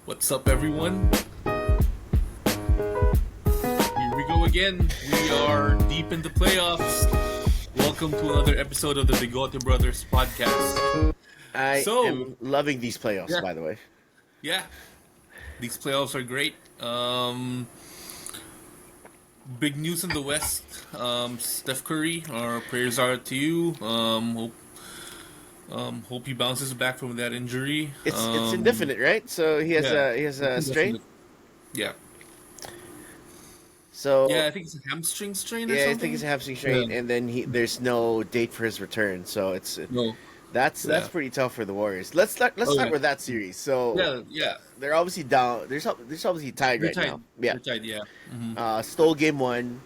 What's up, everyone? Here we go again. We are deep in the playoffs. Welcome to another episode of the Bigote Brothers podcast. I So, am loving these playoffs, yeah, by the way. yeah, these playoffs are great. Big news in the West. Steph Curry, our prayers are to you. Hope he bounces back from that injury. It's indefinite, right? So he has Yeah, it's a strain. indefinite. Yeah, So yeah. I think it's a hamstring strain or yeah, I think it's something. a hamstring Yeah. strain, and then there's no date for his return. So No. that's Yeah. pretty tough for the Warriors. Let's Oh start yeah. with that series. So Yeah. Yeah. they're obviously down. There's obviously tied They're right tied. now. Yeah. They're tied. Yeah. Mm-hmm. Stole game one,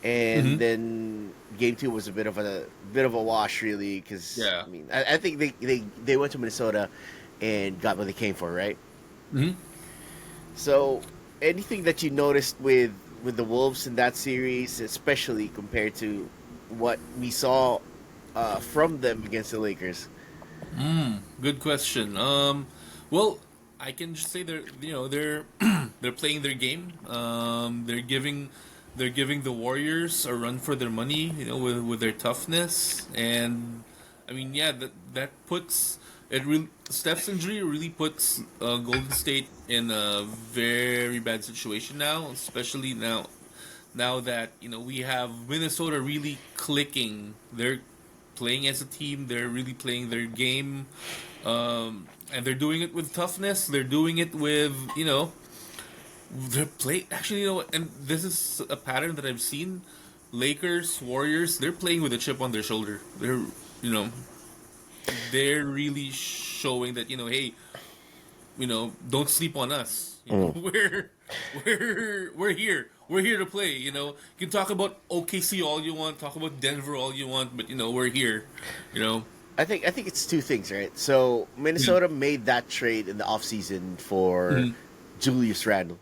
and Mm-hmm. then game two was a bit of a wash, really. Because Yeah. I mean, I think they went to Minnesota and got what they came for, right? Mm-hmm. So, anything that you noticed with the Wolves in that series, especially compared to what we saw from them against the Lakers? Good question. Well, I can just say they're they're playing their game. They're giving the Warriors a run for their money. With their toughness, and I mean, yeah, that puts it. Steph's injury really puts Golden State in a very bad situation now, especially now that we have Minnesota really clicking. They're playing as a team. They're really playing their game, and they're doing it with toughness. They're doing it with they're play. Actually, and this is a pattern that I've seen. Lakers, Warriors, they're playing with a chip on their shoulder. You know, they're really showing that hey, don't sleep on us. We're here. We're here to play. You can talk about OKC all you want, talk about Denver all you want, but we're here. You know. I think it's two things, right? So Yeah. Minnesota made that trade in the offseason for Mhm. Julius Randle.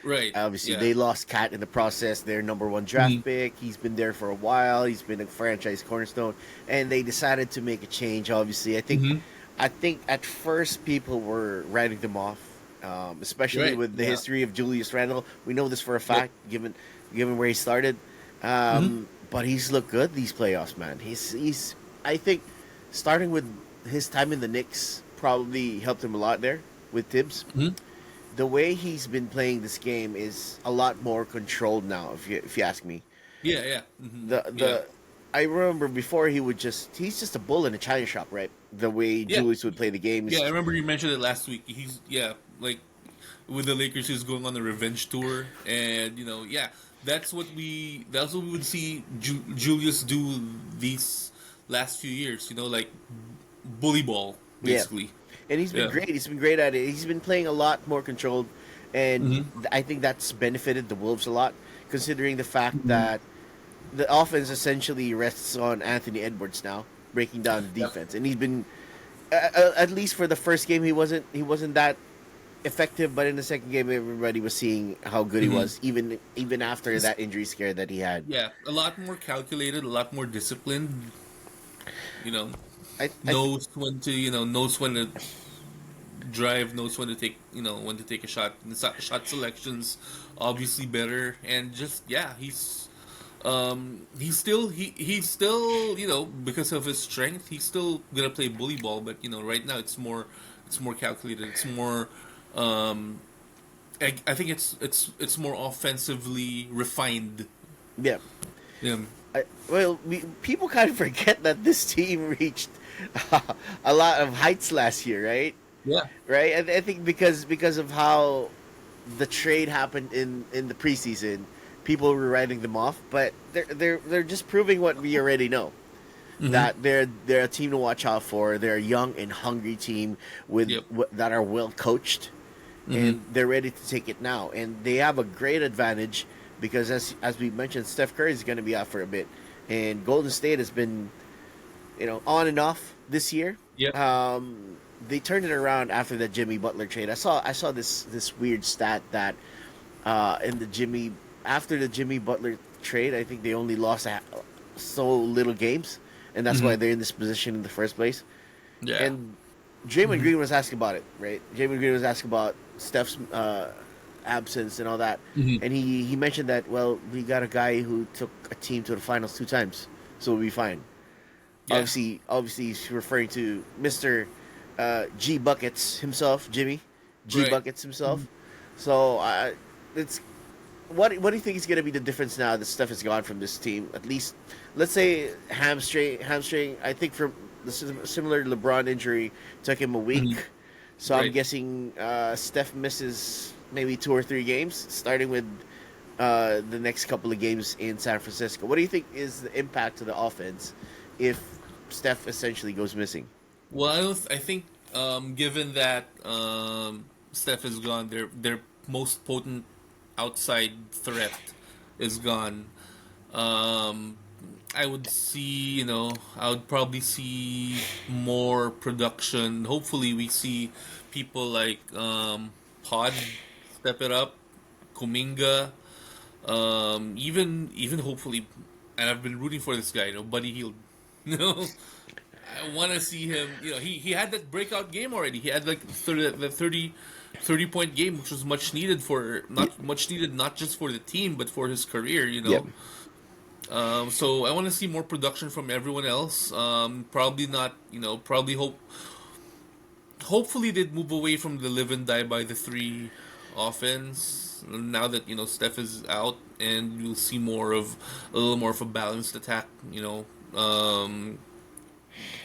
Right. Obviously, Yeah. they lost Cat in the process. Their number one Mhm. draft pick. He's been there for a while. He's been a franchise cornerstone, and they decided to make a change. Obviously, Mhm. I think at first people were writing them off, especially Right. with the Yeah. history of Julius Randle. We know this for a Yep. fact, given where he started. Mhm. But he's looked good these playoffs, man. He's I think starting with his time in the Knicks probably helped him a lot there with Tibbs. Mhm. The way he's been playing this game is a lot more controlled now. If you ask me, Yeah. Yeah. Mhm. the Yeah. the I remember before he's just a bull in a china shop, right? The way Yeah. Julius would play the Yeah. I games. remember you mentioned it last week. He's like with the Lakers, he's going on a revenge tour, and yeah, that's what we would see Julius do these last few years. Like bully ball, Yeah, basically. and he's been Yeah. great. He's been great at it. He's been playing a lot more controlled, and Hmm. I think that's benefited the Wolves a lot, considering the fact Hmm. that the offense essentially rests on Anthony Edwards now, breaking down the Yeah. defense, and he's been at least for the first game he wasn't that effective, but in the second game everybody was seeing how good he Hmm. was, even after that injury scare that he had. Yeah, a lot more calculated, a lot more disciplined. You know, I knows when to drive, knows when to take a shot. The shot selections obviously better, and just yeah, he's still because of his strength, he's still gonna play bully ball. But right now it's more calculated. It's more um, I think it's more offensively refined. Yeah. Yeah. People kind of forget that this team reached a lot of heights last year, right? Yeah. Right. I think because of how the trade happened in the preseason, people were writing them off, but they're just proving what we already know. Hmm. That they're a team to watch out for. They're a young and hungry team Yep. that are well coached, Hmm. and they're ready to take it now. And they have a great advantage because as we mentioned, Steph Curry is going to be out for a bit, and Golden State has been on and off this year. Yep. They turned it around after the Jimmy Butler trade. I saw this weird stat that in the Jimmy after the Jimmy Butler trade, I think they only lost so little games, and that's Hmm. why they're in this position in the first place. Yeah. And Draymond Mm-hmm. Green was asking about it, right? Draymond Green was asking about Steph's absence and all that, Mm-hmm. and he mentioned that, well, we got a guy who took a team to the finals 2 times, so we'll be fine. Yeah. Obviously, he's referring to Mister G Buckets himself, Jimmy G Right. Buckets himself. So it's what do you think is going to be the difference now that Steph is gone from this team? At least, let's say hamstring. I think from the similar LeBron injury took him a Mm-hmm. week. So I'm Right. guessing Steph misses maybe 2 or 3 games, starting with the next couple of games in San Francisco. What do you think is the impact to the offense if Steph essentially goes missing? Well, I think given that Steph is gone, their most potent outside threat is gone. Um, I would see, I would probably see more production. Hopefully, we see people like Pod step it up, Kuminga, even hopefully, and I've been rooting for this guy, Buddy Hield. You know, I want to see him. He had that breakout game already. He had like the 30 point game, which was much needed not just for the team, but for his career. Yep. So I want to see more production from everyone else. Probably not. Probably hopefully they'd move away from the live and die by the three offense now that Steph is out, and you'll see a little more of a balanced attack.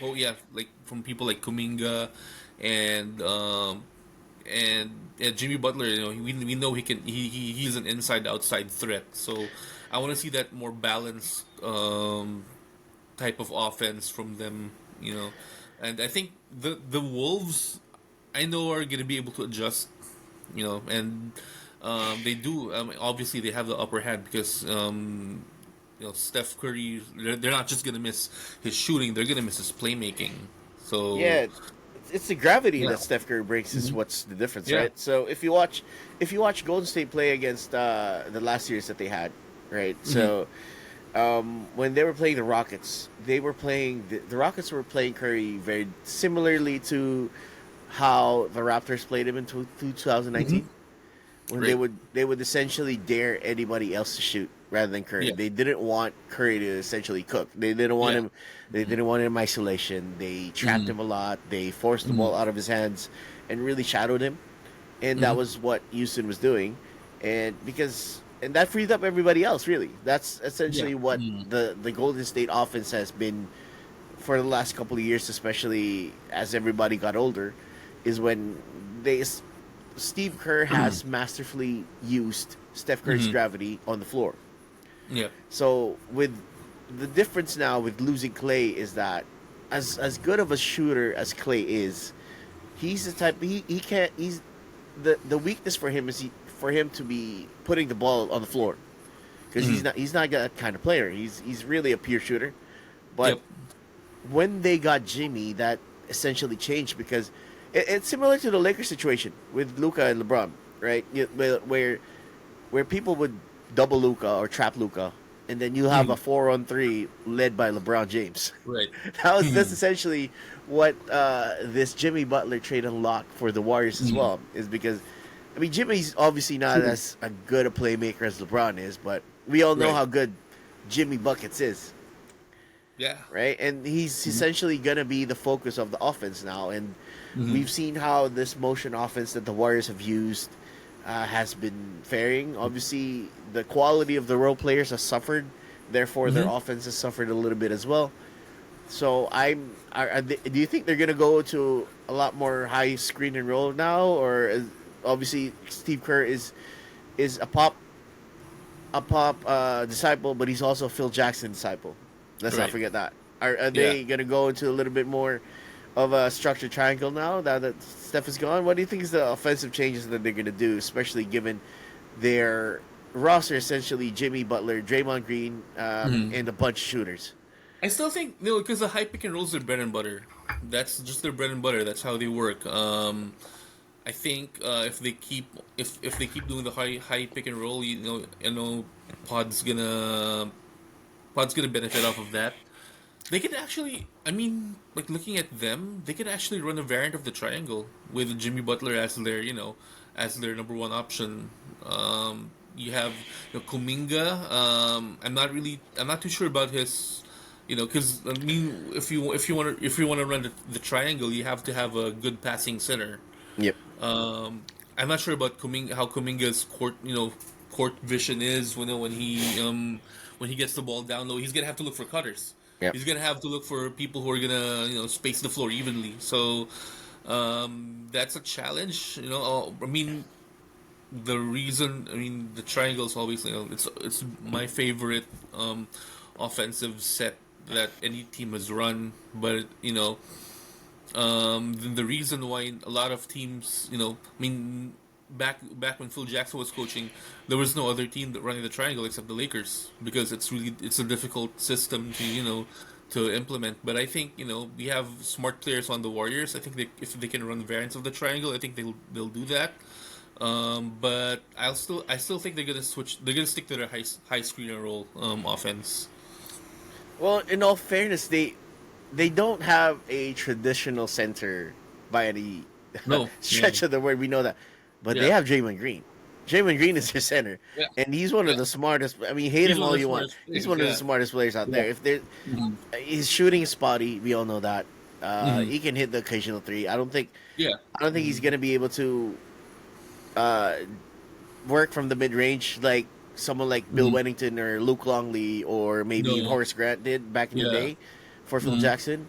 Oh yeah, like from people like Kuminga and Jimmy Butler. We know he's an inside outside threat. So I want to see that more balanced type of offense from them. And I think the Wolves, I know, are going to be able to adjust. And they do. Obviously, they have the upper hand because Steph Curry. They're not just gonna miss his shooting; they're gonna miss his playmaking. So Yeah, it's the gravity yeah. that Steph Curry brings is Hmm. what's the difference, Yeah. right? So if you watch Golden State play against the last series that they had, right? Hmm. So when they were playing the Rockets, the Rockets were playing Curry very similarly to how the Raptors played him in 2019, Hmm. when they Right. would essentially dare anybody else to shoot rather than Curry. Yeah. They didn't want Curry to essentially cook. They didn't want Yeah. him. They didn't want him in isolation. They trapped Hmm. him a lot. They forced the Hmm. ball out of his hands and really shadowed him. And that Hmm. was what Houston was doing. And that freed up everybody else. Really, that's Yeah. essentially what Hmm. the Golden State offense has been for the last couple of years, especially as everybody got older, is when they Steve Kerr has masterfully used Steph Curry's Hmm. gravity on the floor. Yeah. So with the difference now with losing Clay is that as good of a shooter as Clay is, he's the type he can't he's the weakness for him is for him to be putting the ball on the floor because Hmm. he's not that kind of player. He's really a pure shooter. But Yep. when they got Jimmy, that essentially changed because it's similar to the Lakers situation with Luca and LeBron, right? Where people would double Luca or trap Luca, and then you have Hmm. a 4-on-3 led by LeBron James. Right. That's Hmm. essentially what this Jimmy Butler trade unlocked for the Warriors as Hmm. well. Is because, I mean, Jimmy's obviously not True. as a good a playmaker as LeBron is, but we all know Right. how good Jimmy Buckets is, Yeah. right? And he's Hmm. essentially gonna be the focus of the offense now. And Hmm. we've seen how this motion offense that the Warriors have used has been faring. Obviously, the quality of the role players has suffered. Therefore, their Hmm. offense has suffered a little bit as well. So do you think they're gonna go to a lot more high screen and roll now, or obviously Steve Kerr is a pop disciple, but he's also Phil Jackson disciple. Let's not Right. forget that. Are Yeah. they gonna go into a little bit more of a structured triangle now that Steph is gone? What do you think is the offensive changes that they're gonna do, especially given their roster essentially Jimmy Butler, Draymond Green, Hmm. and a bunch of shooters? I still think because the high pick and rolls are bread and butter. That's just their bread and butter. That's how they work. I think if they keep doing the high pick and roll, Pod's gonna Pod's gonna benefit off of that. They could actually, I mean, like looking at them, they could actually run a variant of the triangle with Jimmy Butler as their, as their number one option. You have Kuminga. I'm not too sure about his, because I mean, if you want to run the triangle, you have to have a good passing center. Yep. I'm not sure about how Kuminga's court vision is when he gets the ball down low. He's gonna have to look for cutters. Yep. He's gonna have to look for people who are gonna space the floor evenly. So that's a challenge. I mean, the triangle is always it's my favorite offensive set that any team has run. But the reason why a lot of teams, I mean, back when Phil Jackson was coaching, there was no other team that running the triangle except the Lakers because it's a difficult system to implement. But I think we have smart players on the Warriors. I think if they can run variants of the triangle, I think they'll do that. But I still think they're gonna switch. They're gonna stick to their high screen and roll offense. Well, in all fairness, they don't have a traditional center by any No, stretch of the word. We know that, but they yeah, have Draymond Green. Draymond Green is their center, yeah, and he's one of yeah. the smartest. I mean, hate He's him one all of the you want. smartest He's players. one of the Yeah, smartest players out yeah. there. If there, Hmm. his shooting is spotty. We all know that. Hmm. He can hit the occasional three. Yeah. I don't think he's gonna be able to uh, work from the mid range like someone like Bill Hmm. Wennington or Luke Longley or maybe even No. Horace Grant did back in the Yeah. day for Phil Hmm. Jackson.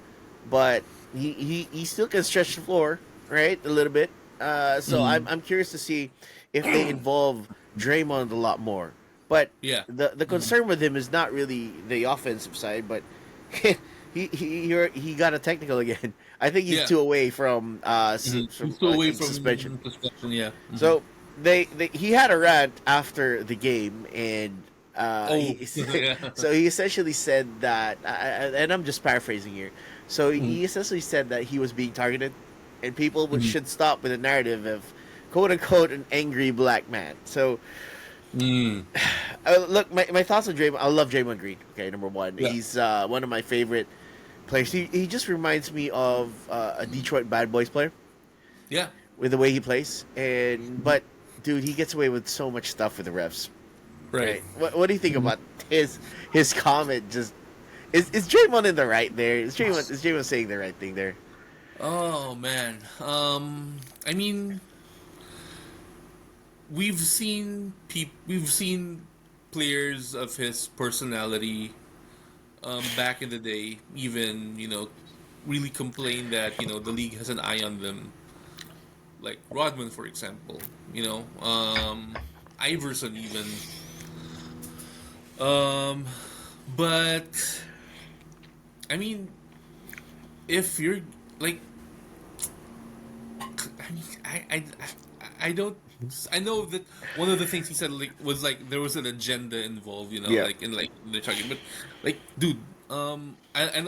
But he still can stretch the floor, right? A little bit. So Hmm. I'm curious to see if they involve Draymond a lot more. But Yeah. the Hmm. concern with him is not really the offensive side, but he got a technical again. I think he's Yeah. two away from Hmm. from He's still I away think from suspension. suspension. Yeah. Hmm. So he had a rant after the game, and Oh. Yeah. so he essentially said that, and I'm just paraphrasing here. So Hmm. he essentially said that he was being targeted, and people Hmm. should stop with the narrative of quote unquote an angry black man. So Hmm. look, my thoughts on Draymond. I love Draymond Green. Okay, number one, Yeah. he's one of my favorite players. He just reminds me of a Detroit Bad Boys player Yeah. with the way he plays, and but dude, he gets away with so much stuff with the refs. Right. Right. What do you think Mhm. about his comment? Just is Draymond in the right there? Is Draymond saying the right thing there? Oh man. I mean, we've seen players of his personality back in the day even really complain that the league has an eye on them, like Rodman, for example. Iverson even. Um, but I mean, if you're like, I mean, I don't. I know that one of the things he said was like there was an agenda involved, Yeah. like in like the target. But like, dude, and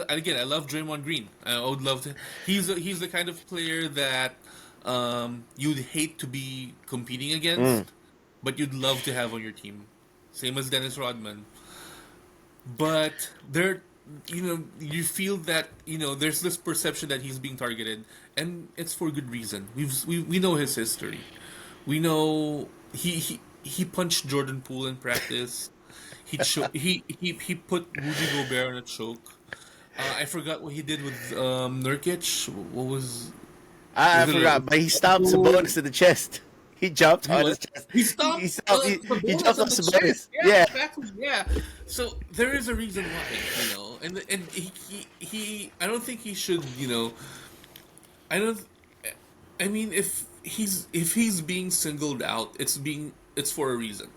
again, I love Draymond Green. I would love to. He's the kind of player that you'd hate to be competing Mm. against, but you'd love to have on your team. Same as Dennis Rodman. But you feel that there's this perception that he's being targeted, and it's for good reason. We know his history. We know he punched Jordan Poole in practice. He put Rudy Gobert on a choke. I forgot what he did with Nurkic. What I was it? forgot, but he stopped Sabonis in the chest. He jumped He on what? his chest. He He stopped stopped. He Sabonis jumped on on the Sabonis. chest. Yeah, Yeah. exactly. Yeah. So there is a reason why, and he I don't think he should, I don't. I mean, if he's being singled out, it's for a reason.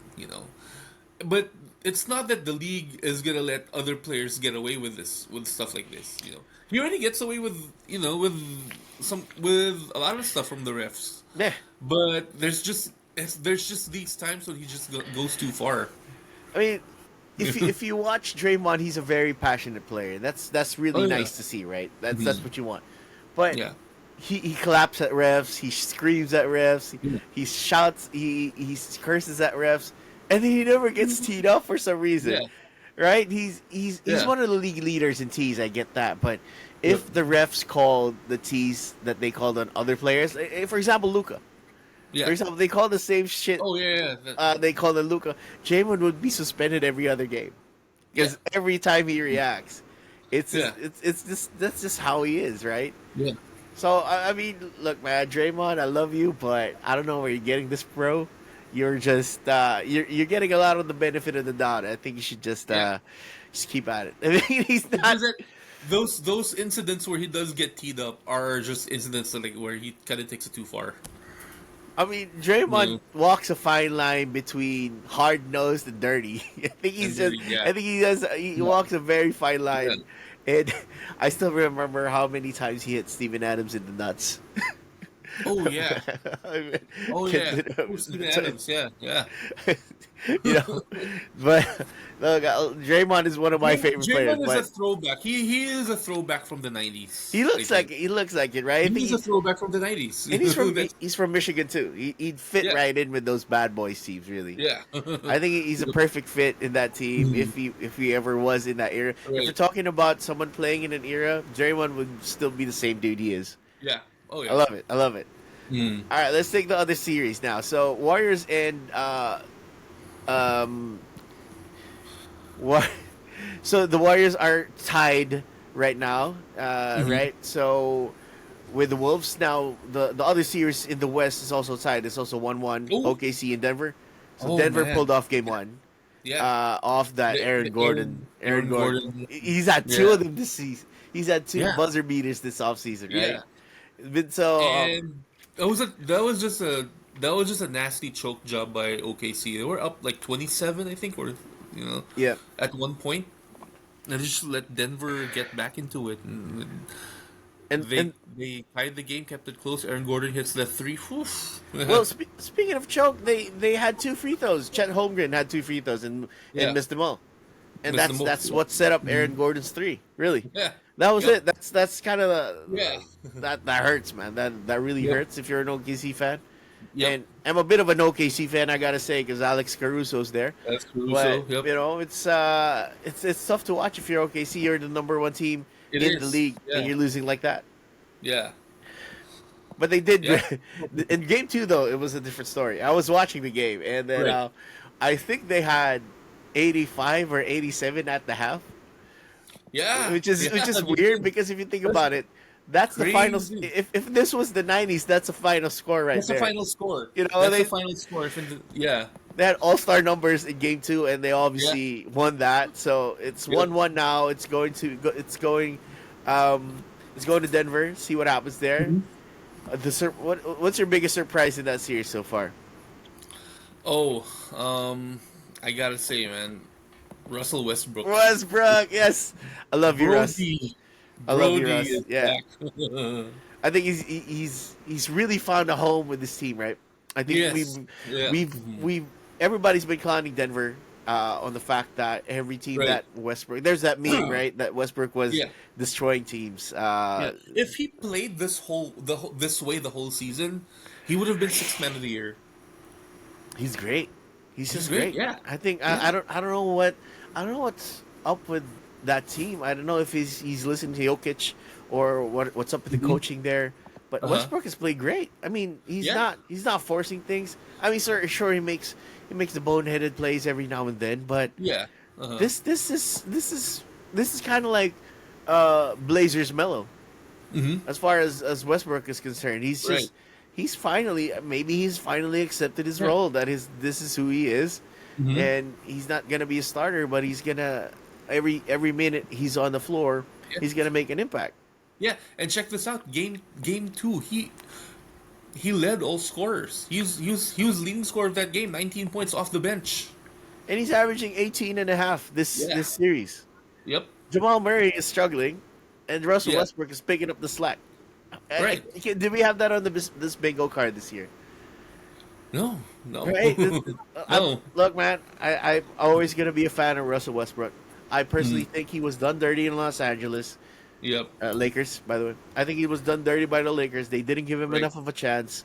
But it's not that the league is gonna let other players get away with stuff like this. He already gets away with a lot of stuff from the refs. Yeah. But there's just these times when he just goes too far. I mean, if you watch Draymond, he's a very passionate player. That's Oh really yeah. nice to see, right? That's Mhm. what you want. But Yeah. he claps at refs, he screams at refs, Yeah. he shouts, he curses at refs, and then he never gets teed up for some Yeah. reason. right? He's Yeah. one of the league leaders in tees. I get that, but Yep. if the refs called the tees that they called on other players, for example, Luca. For Yeah. example, they call the same shit. Oh yeah. Yeah. They call on Luca. Draymond would be suspended every other game Yeah. because every time he reacts, Yeah. it's just that's just how he is, right? Yeah. So I mean, look, man, Draymond, I love you, but I don't know where you're getting this, bro. You're just you're getting a lot of the benefit of the doubt. I think you should Yeah. just keep at it. I mean, he's It's not. just that those incidents where he does get teed up are just incidents that, like, where he kind of takes it too far. I mean, Draymond Mm. walks a fine line between hard nosed and dirty. I think he's just. Yeah. I think he does. He Yeah. walks a very fine Yeah. line, and I still remember how many times he hit Steven Adams in the nuts. Oh yeah. I mean, Oh yeah. Oh, Steven Adams. Yeah. Yeah. you know, but look, Draymond is one of my favorite players. Draymond is a But throwback. He is a throwback from the 90s. he looks like it, right? I think He's a throwback from the 90s. and he's from That's- he's from Michigan too. He'd fit Yeah. right in with those bad boys teams, really. yeah. I think he's a perfect fit in that team if he ever was in that era. If Right. we're talking about someone playing in an era, Draymond would still be the same dude he is. Yeah. Oh yeah. I love it. I love it. Mm. All right, let's take the other series now. So Warriors and um, what? So the Warriors are tied right now, right? So with the Wolves now, the other series in the West is also tied. It's also 1-1. Ooh. OKC and Denver. So Oh, Denver man. pulled off game one. Yeah. Off that The- Aaron the Gordon. Aaron Gordon. Gordon. He's had two Yeah. of them this season. He's had two Yeah. buzzer beaters this offseason, right? Yeah. But so And that was just a nasty choke job by OKC. They were up like 27, I think, or yeah. at one point. And they just let Denver get back into it. And They tied the game, kept it close. Aaron Gordon hits the three. Whew. well, speaking of choke, they had two free throws. Chet Holmgren had two free throws and Yeah. missed them all. And Missed them all. that's what set up Aaron Gordon's three. Really, yeah. that was Yep. it. That's kind of the Yeah. that hurts, man. That really Yep. hurts if you're an OKC fan. Yep. And I'm a bit of an OKC fan, I gotta say, because Alex Caruso's there. That's But Caruso. Yep. you know, it's tough to watch if you're OKC. You're the number one team It in is. the league, Yeah. and you're losing like that. Yeah. But they did. Yeah. In game two, though, it was a different story. I was watching the game, and then Right. I think they had 85 or 87 at the half, Yeah. which is Yeah. weird because if you think about it, that's the final. Crazy. If this was the 90s, that's a final score right That's there. the final score. You know, That's they- the final score. Yeah. They had all-star numbers in game two, and they obviously won that. So it's Yep. 1-1 now. It's going to go. It's going to Denver. See what happens there. What's your biggest surprise in that series so far? Oh, I gotta say, man, Russell Westbrook. Westbrook, yes, I love you, Russ. Brody. I love you, Brody Russ. is Yeah, back. I think he's really found a home with this team, right? I think Yes. Yeah. we've everybody's been clowning Denver on the fact that every team Right. that Westbrook, there's that meme, right? That Westbrook was Yeah. destroying teams. Yeah. If he played this way the whole season, he would have been sixth man of the year. He's great. He's just great, great. yeah. I think Yeah. I don't know what's up with that team. I don't know if he's listening to Jokic or what's up with the coaching there. But Westbrook has played great. I mean, he's Yeah. not forcing things. I mean, sure he makes the boneheaded plays every now and then, but Yeah. Uh-huh. this is kind of like Blazers Mello Mm-hmm. as far as Westbrook is concerned. He's just Right. he's finally accepted his role, that this is who he is, Mhm. and he's not gonna be a starter, but he's gonna every minute he's on the floor, Yeah. he's gonna make an impact. Yeah, and check this out. Game two, he led all scorers. He was leading scorer of that game. 19 points off the bench. And he's averaging 18 and a half this Yeah. series. Yep. Jamal Murray is struggling, and Russell Yeah. Westbrook is picking up the slack. Right. Did we have that on this bingo card this year? No. Right? No. Look, man, I'm always going to be a fan of Russell Westbrook. I personally think he was done dirty in Los Angeles. Yep. Lakers, by the way. I think he was done dirty by the Lakers. They didn't give him Right. enough of a chance.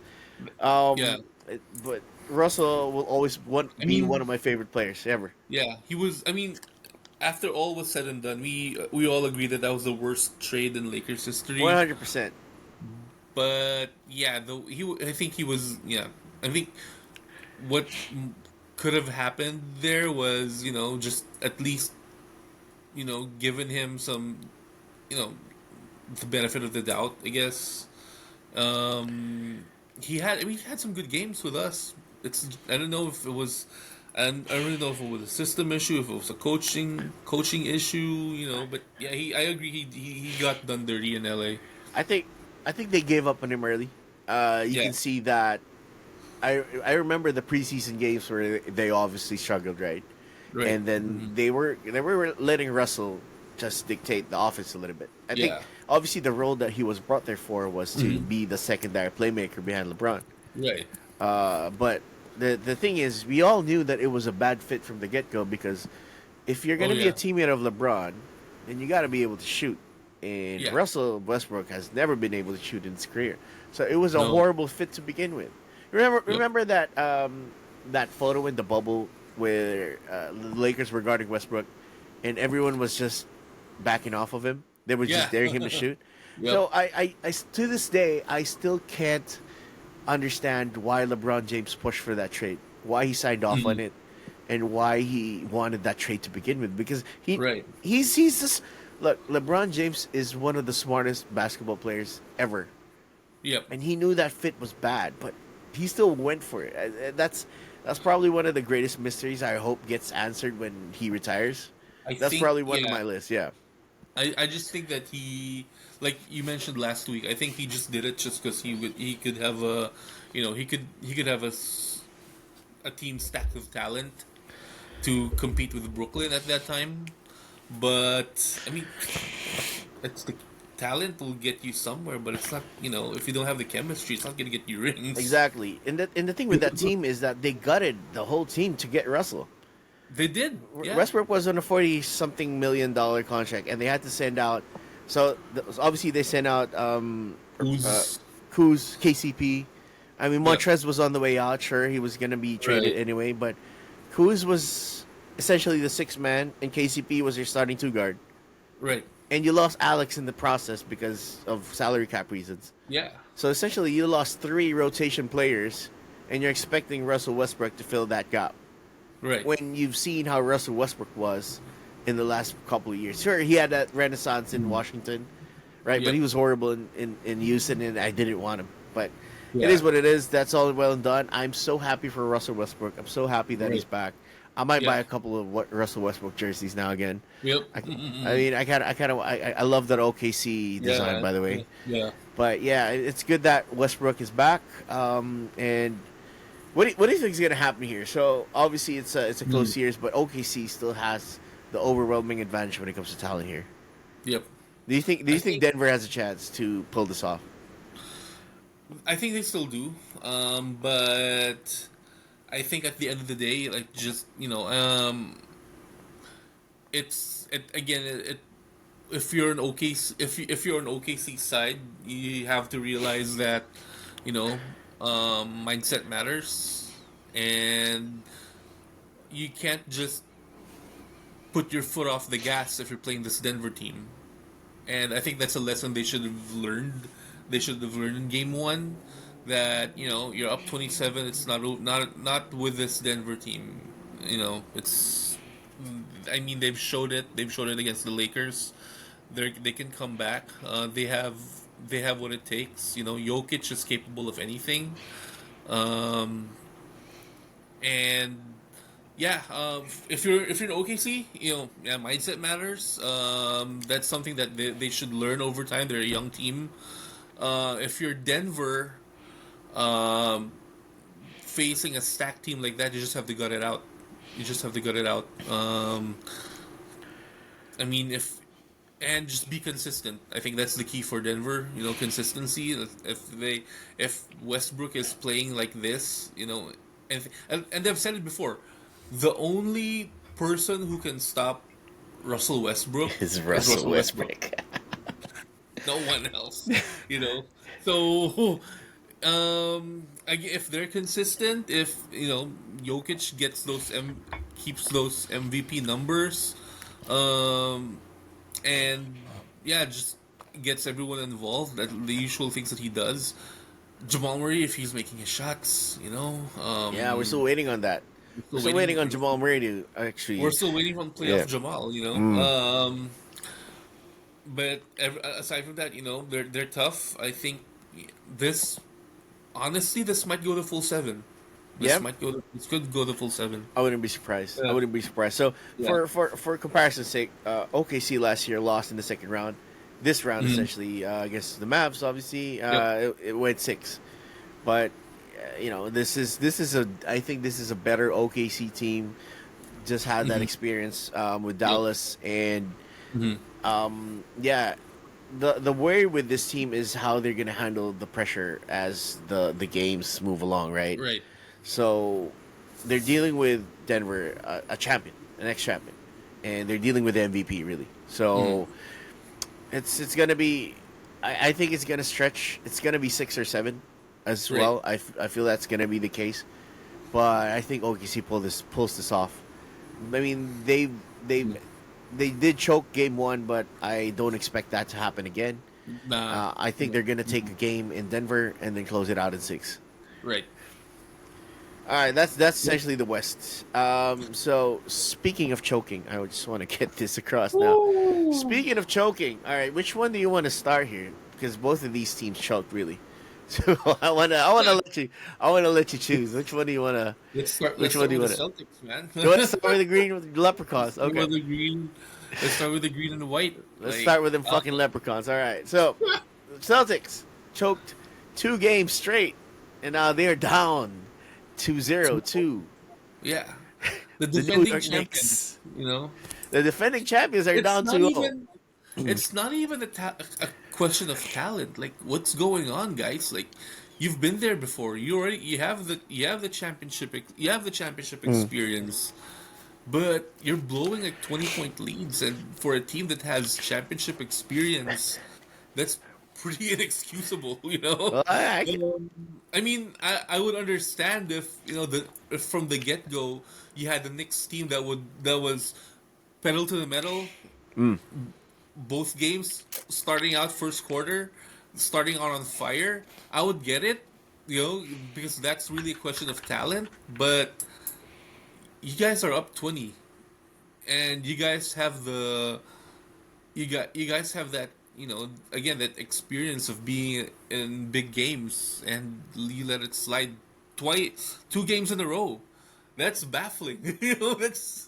Yeah. But Russell will always be mean- one of my favorite players ever. Yeah. He was. I mean, after all was said and done, we all agree that that was the worst trade in Lakers One history. hundred percent. But yeah, I think he was yeah. I think what could have happened there was just at least given him some you know the benefit of the doubt, I guess. He had some good games with us. I don't know if it was, and I don't really know if it was a system issue, if it was a coaching issue, But yeah, I agree. He got done dirty in LA. I think I think they gave up on him early. You Yeah, can see that. I remember the preseason games where they obviously struggled, right? right. And then Hmm. they were letting Russell just dictate the offense a little bit. I think Yeah. obviously the role that he was brought there for was to Hmm. be the secondary playmaker behind LeBron. Right. But the thing is, we all knew that it was a bad fit from the get go because if you're Oh gonna be a yeah. teammate of LeBron, then you got to be able to shoot. And Yeah. Russell Westbrook has never been able to shoot in his career, so it was a No. horrible fit to begin with. Remember, Yep. remember that that photo in the bubble where the Lakers were guarding Westbrook, and everyone was just backing off of him. They were just Yeah. daring him to shoot. Yep. So to this day, I still can't understand why LeBron James pushed for that trade, why he signed off on Mhm. it, and why he wanted that trade to begin with. Because Right. he's just look. LeBron James is one of the smartest basketball players ever, Yep. and he knew that fit was bad, but he still went for it. That's probably one of the greatest mysteries. I hope gets answered when he retires. I That's think probably one of yeah. my list. Yeah, I just think that like you mentioned last week, I think he just did it just because he could have he could have a team stacked with talent to compete with Brooklyn at that time. But I mean, it's the talent will get you somewhere, but it's not if you don't have the chemistry, it's not gonna get you rings. exactly. And the thing with that team is that they gutted the whole team to get Russell. They did, yeah, Westbrook was on a 40-something million dollar contract, and they had to send out. So obviously they sent out uh, who's Kuz, KCP. I mean, yep, Montrez was on the way out. Sure, he was going to be traded right, anyway, but Kuz was essentially the sixth man, and KCP was your starting two guard. right, And you lost Alex in the process because of salary cap reasons. yeah, So essentially, you lost three rotation players, and you're expecting Russell Westbrook to fill that gap right, when you've seen how Russell Westbrook was in the last couple of years. Sure, he had that renaissance in Washington, right? But yep, he was horrible in Houston, and I didn't want him. But it yeah, is what it is. That's all well and done. I'm so happy for Russell Westbrook. I'm so happy that he's right, back. I might buy yeah, a couple of Russell Westbrook jerseys now again. yep, I mean, I love that OKC design, yeah, by the way. yeah. But yeah, it's good that Westbrook is back. And what do you think is going to happen here? So obviously it's a close Mm. series, but OKC still has the overwhelming advantage when it comes to talent here. Yep. Do you think Denver has a chance to pull this off? I think they still do, but I think at the end of the day, like just it again. If you're an OKC, if you're an OKC side, you have to realize that you know mindset matters, and you can't just put your foot off the gas if you're playing this Denver team. And I think that's a lesson they should have learned. They should have learned in Game One that you're up 27. It's not with this Denver team. It's. I mean, they've showed it. They've showed it against the Lakers. They can come back. They have what it takes. Jokic is capable of anything. Um, and yeah, if you're in OKC, yeah, mindset matters. That's something that they should learn over time. They're a young team. If you're Denver, um, facing a stacked team like that, you just have to gut it out. You just have to gut it out. I mean, and just be consistent. I think that's the key for Denver. Consistency. If Westbrook is playing like this, and they've said it before, the only person who can stop Russell Westbrook Is is Russell Russell Westbrook. Westbrook? No one else. You know. So, if they're consistent, if Jokic keeps those MVP numbers, Um, and yeah, just gets everyone involved. That the usual things that he does. Jamal Murray, if he's making his shots, Yeah, we're still waiting on that. we're We're still still waiting waiting. on Jamal Murray to We're actually. still waiting on Yeah. playoff Jamal. Mm. But aside from that, they're tough. I think this honestly, this might go to full seven. Yeah. This could go to full seven. I wouldn't be surprised. I Yeah, wouldn't be surprised. So yeah, for comparison's sake, OKC last year lost in the second round. This round Mhm. essentially against the Mavs, obviously, Yep. it went six. But this is a I think this is a better OKC team. Just had that Mhm. experience with Yep. Dallas, and Mhm. yeah, the worry with this team is how they're gonna handle the pressure as the games move along, right? Right. So they're dealing with Denver, a champion, an ex-champion, and they're dealing with the MVP really. Mhm. So it's gonna be, I think it's gonna stretch. It's gonna be 6 or 7 as Right. well. I feel that's gonna be the case, but I think OKC pulls this off. I mean they Mhm. they did choke game one, but I don't expect that to happen again. Nah. I think they're gonna take a game in Denver and then close it out in 6. Right. All right, that's Yep. essentially the West. So speaking of choking, I just want to get this across now. Speaking of choking, all right, which one do you want to start here? Because both of these teams choked really. So I wanna let you choose. Which one do you wanna? Let's start. Which Let's one start do you with the wanna? Celtics, man. You want to start with the green with the leprechauns? Start Okay, with the green. Let's start with the green and the white. let's start with them fucking leprechauns. All right, so Celtics choked 2 games straight, and now they're down 2-0 to yeah, the the New defending York champions. Knicks. You know, The defending champions are it's down not 2-0. even. It's not even a question of talent. Like, what's going on, guys? Like, you've been there before. You have the championship. You have the championship Mm. experience. But you're blowing like 20-point leads, and for a team that has championship experience, that's pretty inexcusable, you know. Well, I I mean, I would understand if from the get go you had the Knicks team that was pedal to the metal, mm, both games starting out first quarter, starting out on fire. I would get it, because that's really a question of talent. But you guys are up 20, and you guys have that, again, that experience of being in big games, and you let it slide twice, 2 games in a row. That's baffling. That's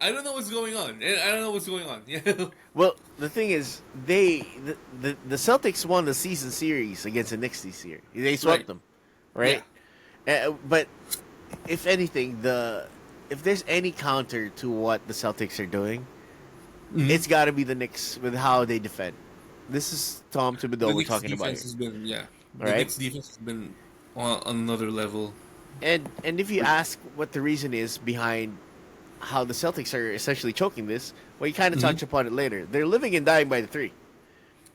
I don't know what's going on. I don't know what's going on. Yeah. well, the thing is, the Celtics won the season series against the Knicks this year. They swept Right. them, Yeah. right? But if anything, if there's any counter to what the Celtics are doing, Mhm. it's got to be the Knicks with how they defend. This is Tom The Thibodeau we're Knicks talking about defense here, has been yeah. all The right? Knicks defense has been on another level. And if you ask what the reason is behind how the Celtics are essentially choking this, well, you kind of Hmm. touch upon it later. They're living and dying by the three.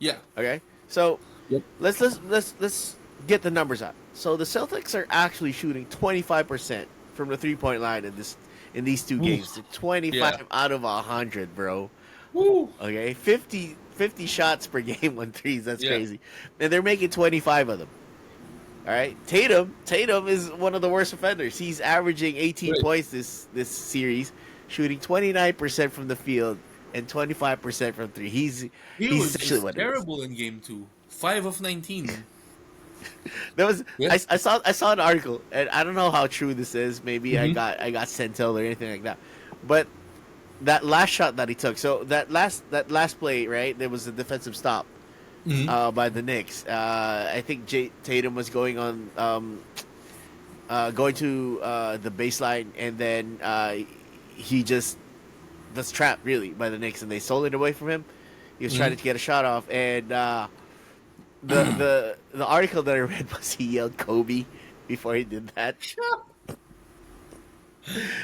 Yeah. Okay, so Yep. let's get the numbers out. So the Celtics are actually shooting 25% from the 3-point line in these 2 games. They're 25 Yeah. out of 100, bro. Woo. Okay, 50 shots per game on threes. That's Yeah. crazy, and they're making 25 of them. All right, Tatum is one of the worst offenders. He's averaging 18 Right. points this series, shooting 29% from the field and 25% from three. He He's was essentially just what it is. terrible in game two. 5 of 19. There was Yeah. I saw an article, and I don't know how true this is. Maybe Hmm. I got sent told or anything like that. But that last shot that he took, so that last play, right? There was a defensive stop Hmm. by the Knicks. I think Tatum was going to the baseline, and then he just was trapped really by the Knicks, and they stole it away from him. He was trying to get a shot off, and the article that I read was he yelled Kobe before he did that,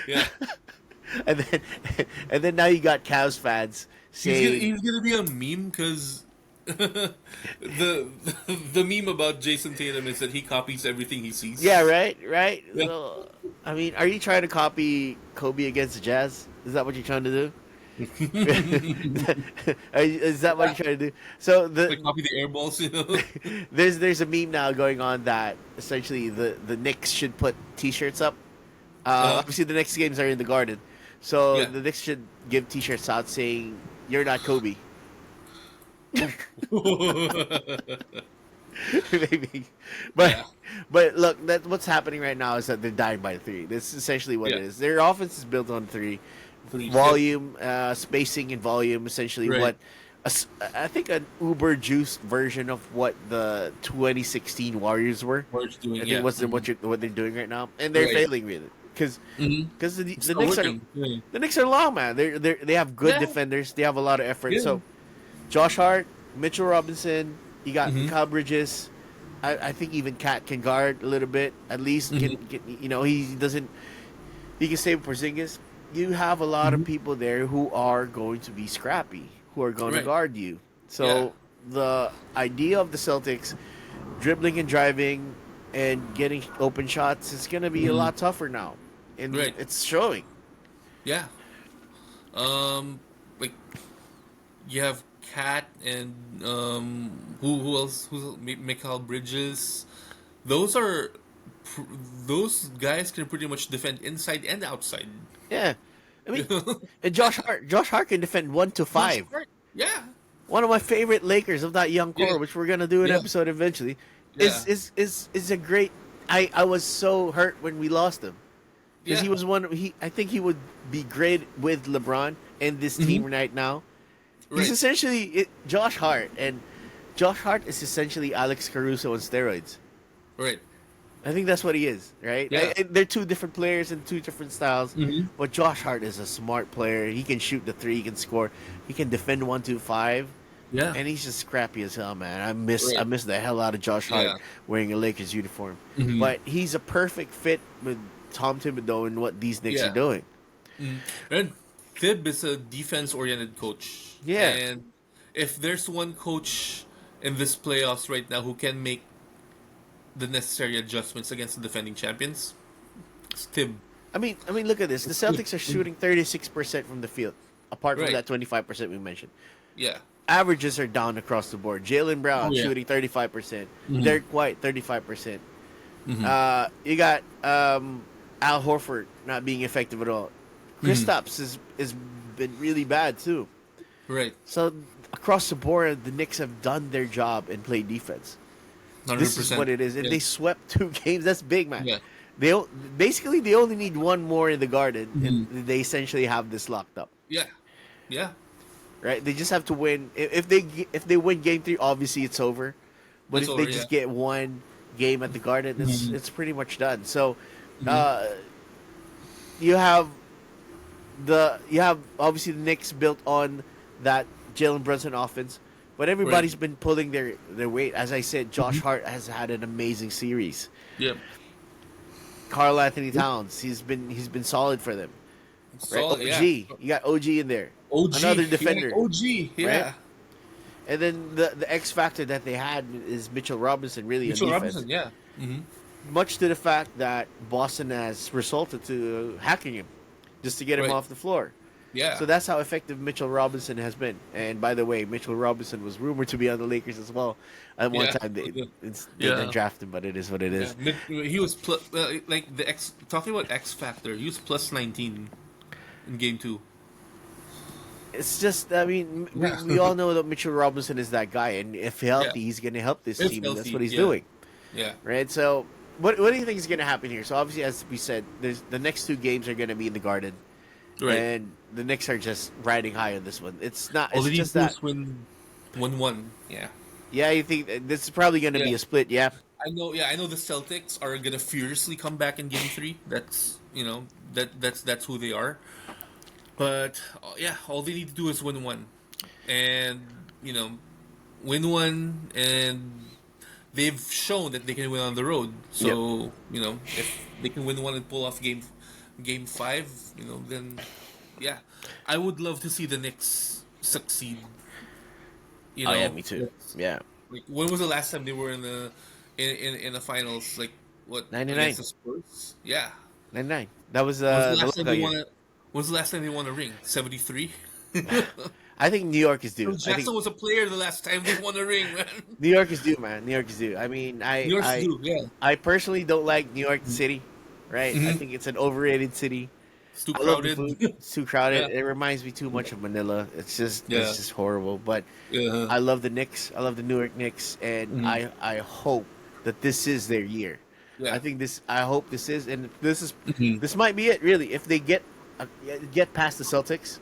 Yeah. and then and then now you got Cavs fans He's gonna, saying, he's gonna be a meme because the the meme about Jason Tatum is that he copies everything he sees. yeah, right. Yeah. So, I mean, are you trying to copy Kobe against the Jazz? Is that what you're trying to do? Is that what Yeah, you're trying to do? So like copy the air balls, you know. there's a meme now going on that essentially the Knicks should put T-shirts up. Uh, Obviously, the next games are in the Garden, so yeah. the Knicks should give T-shirts out saying "You're not Kobe." Maybe, but Yeah, look, that what's happening right now is that they're dying by three. That's essentially what yeah. it is. Their offense is built on three, Threes. Yep. volume, spacing, and volume. Essentially, Right. what I think an uber juiced version of what the 2016 Warriors were. What it's doing. I think Yeah. what's Mhm. what they're doing right now, and they're Right. failing with it because It's the not Knicks are working. Yeah. long, man. They have good Yeah. defenders. They have a lot of effort. Yeah. So Josh Hart, Mitchell Robinson, you got Mm-hmm. Kyle Bridges. I think even Cat can guard a little bit. At least he doesn't. He can save Porzingis. You have a lot of Mm-hmm. people there who are going to be scrappy, who are going to Right. guard you. Yeah. So the idea of the Celtics dribbling and driving and getting open shots is going to be a Mhm. lot tougher now, and Right. it's showing. Yeah. Like you have Cat and who else? Who's Mikal Bridges? Those are those guys can pretty much defend inside and outside. Yeah, I mean, You know? and Josh Hart can defend 1 to 5. Yeah. One of my favorite Lakers of that young core, Yeah. which we're gonna do an Yeah. episode eventually, Yeah. is a great. I was so hurt when we lost him because he Yeah. was one. I think he would be great with LeBron and this team right now. He's Right. essentially Josh Hart, and Josh Hart is essentially Alex Caruso on steroids. Right. I think that's what he is, right? Yeah. They're two different players and two different styles. Mhm. But Josh Hart is a smart player. He can shoot the three. He can score. He can defend 1 to 5. Yeah. And he's just scrappy as hell, man. I Right. miss the hell out of Josh Hart Yeah. wearing a Lakers uniform. Mhm. But he's a perfect fit with Tom Thibodeau and what these Knicks Yeah. are doing. And Thib is a defense-oriented coach. Yeah. And if there's one coach in this playoffs right now who can make the necessary adjustments against the defending champions, it's Thib. I mean, look at this. The Celtics are shooting 36% from the field, apart from Right. that 25% we mentioned. Yeah. Averages are down across the board. Jalen Brown Oh, yeah. shooting 35%. Mhm. Derek White 35%. Mhm. You got Al Horford not being effective at all. Kristaps is been really bad too. Right. So across the board, the Knicks have done their job and played defense. 100%. This is what it is, and Yeah. they swept 2 games. That's big, man. Yeah. Basically they only need one more in the Garden, Mm-hmm. and they essentially have this locked up. Yeah. Yeah. Right? They just have to win. If they win Game 3, obviously it's over. But It's if over, they just yeah. get one game at the Garden, it's pretty much done. So, Mm-hmm. you have obviously the Knicks built on that Jalen Brunson offense, but everybody's been pulling their weight. As I said, Josh Hart has had an amazing series. Yep. Karl Anthony Towns, he's been solid for them. Right? Solid, OG, yeah. you got OG in there, OG. another defender. Yeah, OG. Yeah. Right? And then the X factor that they had is Mitchell Robinson, really Mitchell on defense. Robinson. Yeah. Mm-hmm. Much to the fact that Boston has resulted to hacking him just to get him Right. off the floor. Yeah. So that's how effective Mitchell Robinson has been. And by the way, Mitchell Robinson was rumored to be on the Lakers as well. At one Yeah. time, they Yeah. didn't draft him, but it is what it is. Yeah. He was like the X. Talking about X factor, he was plus 19 in game 2. It's just, I mean, Yeah. we all know that Mitchell Robinson is that guy, and if healthy, he's going to help this If team. And that's healthy, what he's yeah. doing, Yeah. right? So, what do you think is going to happen here? So, obviously, as we said, the next 2 games are going to be in the Garden, Right. and the Knicks are just riding high on this one. It's not. All It's they need just to do that. is win 1-1. Yeah. Yeah, you think this is probably going to be Yeah. a split? Yeah. I know. Yeah, I know the Celtics are gonna furiously come back in Game 3. That's that's who they are. But yeah, all they need to do is win one, and win one, and they've shown that they can win on the road. So if they can win one and pull off game 5, then yeah, I would love to see the Knicks succeed. Oh yeah, me too. Yeah. Like, when was the last time they were in the finals? Like what? 99. Against the Spurs? Yeah. 99. That was When was the the last time lockout they year. won? When's the last time they won a ring? 73? I think New York is Phil due. I think Jackson was a player the last time they won a ring, man. New York is due, man. New York is due. I mean, New York's due, yeah. I personally don't like New York City, right? I think it's an overrated city. It's too I love the crowded. food. It's too crowded. Yeah. It reminds me too much of Manila. Yeah. It's just horrible. But Yeah. I love the Knicks. I love the New York Knicks, and I hope that this is their year. Yeah. I hope this is, and Mhm. this might be it. Really, if they get past the Celtics,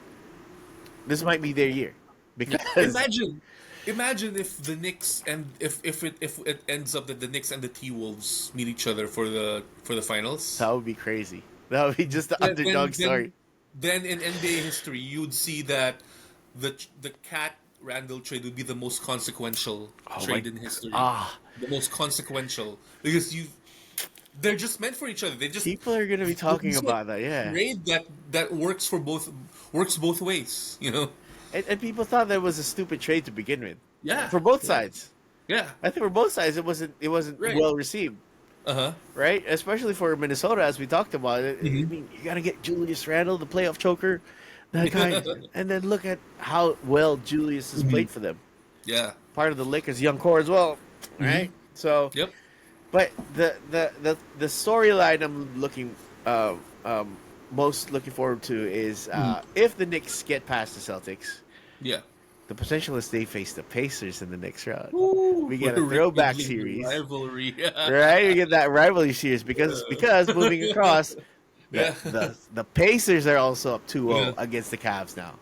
this might be their year. Because Imagine if the Knicks and if it ends up that the Knicks and the T Wolves meet each other for the finals. that would be crazy. That would be just the Then, underdog story. then in NBA history, you'd see that the Cat Randall trade would be the most consequential trade in history. Ah, The most consequential because they're just meant for each other. They just people are gonna be talking it's about that. Yeah, trade that works both ways. You know. and people thought that was a stupid trade to begin with. Yeah. For both sides. Yeah. I think for both sides, it wasn't Right. well received, Uh-huh. right? Especially for Minnesota, as we talked about. I mean, you got to get Julius Randle, the playoff choker, that guy, and then look at how well Julius has played for them. Yeah. Part of the Lakers' young core as well, right? So, Yep. but the storyline I'm most looking forward to is if the Knicks get past the Celtics. Yeah. The potential is they face the Pacers in the next round. Ooh, We get a throwback rekindling the series. rivalry. Right, we get that rivalry series because moving across, Yeah. the Pacers are also up 2-0 Yeah. against the Cavs now.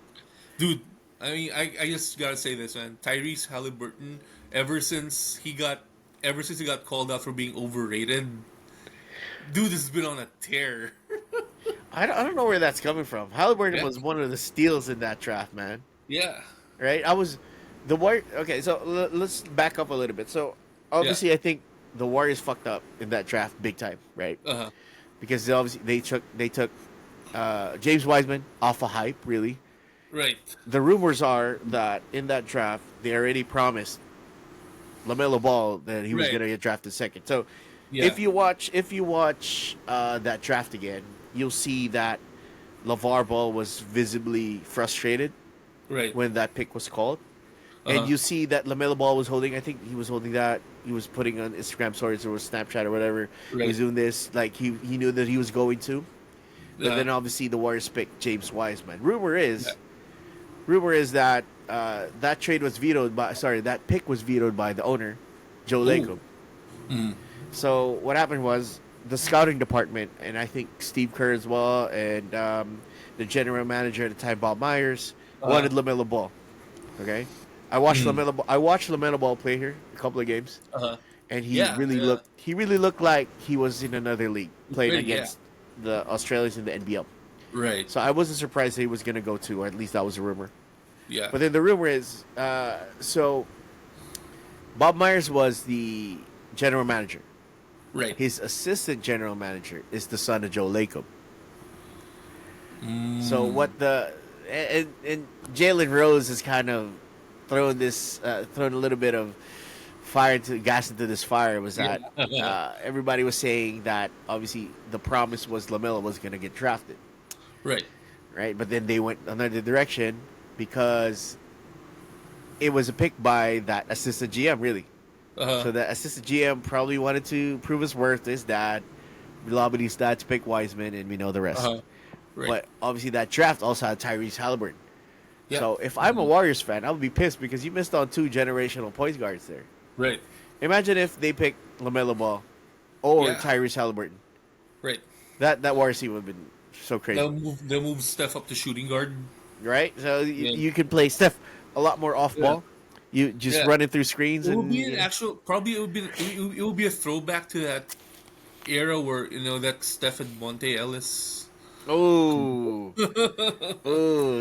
Dude, I mean, I just gotta say this, man. Tyrese Halliburton, ever since he got called out for being overrated, dude has been on a tear. I don't know where that's coming from. Halliburton Yeah. was one of the steals in that draft, man. Yeah. Right? The Warriors. Okay, so let's back up a little bit. So obviously, I think the Warriors fucked up in that draft big time, right? Uh-huh. Because they took James Wiseman off of hype, really. Right. The rumors are that in that draft they already promised LaMelo Ball that he was Right. going to get drafted second. So Yeah. if you watch that draft again, you'll see that LeVar Ball was visibly frustrated Right. when that pick was called. Uh-huh. And you see that LaMelo Ball was holding, I think he was holding that. He was putting on Instagram stories or Snapchat or whatever. Right. He was doing this. Like, he knew that he was going to. But Yeah. then obviously the Warriors picked James Wiseman. Rumor is that that trade was vetoed by, that pick was vetoed by the owner, Joe Lacob. Mm. So what happened was the scouting department, and I think Steve Kerr as well, and the general manager at the time, Bob Myers, wanted LaMelo Ball. Okay, I watched LaMelo Ball play here a couple of games, Uh-huh. and he Yeah, really yeah. looked like he was in another league playing Really, against the Australians in the NBL. Right. So I wasn't surprised that he was going to go to, or at least that was a rumor. Yeah. But then the rumor is, so Bob Myers was the general manager. Right. His assistant general manager is the son of Joe Lacob. So what and Jalen Rose has kind of thrown a little bit of gas into this fire was that everybody was saying that obviously the promise was LaMelo was going to get drafted, Right. right? But then they went another direction because it was a pick by that assistant GM, really. Uh-huh. So the assistant GM probably wanted to prove his worth. His dad, lobbied his dad to pick Wiseman, and we know the rest. Uh-huh. Right. But obviously that draft also had Tyrese Halliburton. Yeah. So if I'm a Warriors fan, I would be pissed because you missed on two generational point guards there. Right. Imagine if they picked LaMelo Ball or Yeah. Tyrese Halliburton. Right. That Warriors team would have been so crazy, They'll move Steph up to shooting guard. right? So Yeah. you could play Steph a lot more off ball. You just Yeah. running through screens It would and be an actual. Probably it would be a throwback to that era where that Steph and Monte Ellis. oh,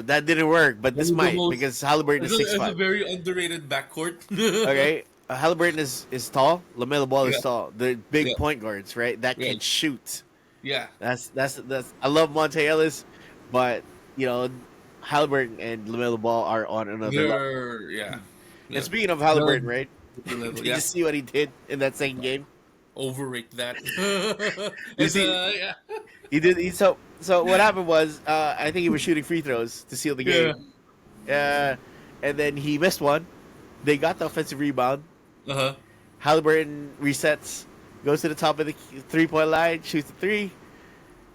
that didn't work. But this One of the might most- because Halliburton is It's a 6'5". very underrated backcourt. Okay, Halliburton is tall. LaMelo Ball is Yeah. tall. They're big Yeah. point guards, right? That Yeah. can shoot. Yeah. That's. I love Monte Ellis, but Halliburton and LaMelo Ball are on another level. They're yeah. And speaking of Halliburton, Yeah. right? Level, Did yeah. you see what he did in that second game? Overrate that. You see- yeah. He did. So what happened was, I think he was shooting free throws to seal the Yeah. game, and then he missed one. They got the offensive rebound. Uh huh. Halliburton resets, goes to the top of the 3-point line, shoots the three,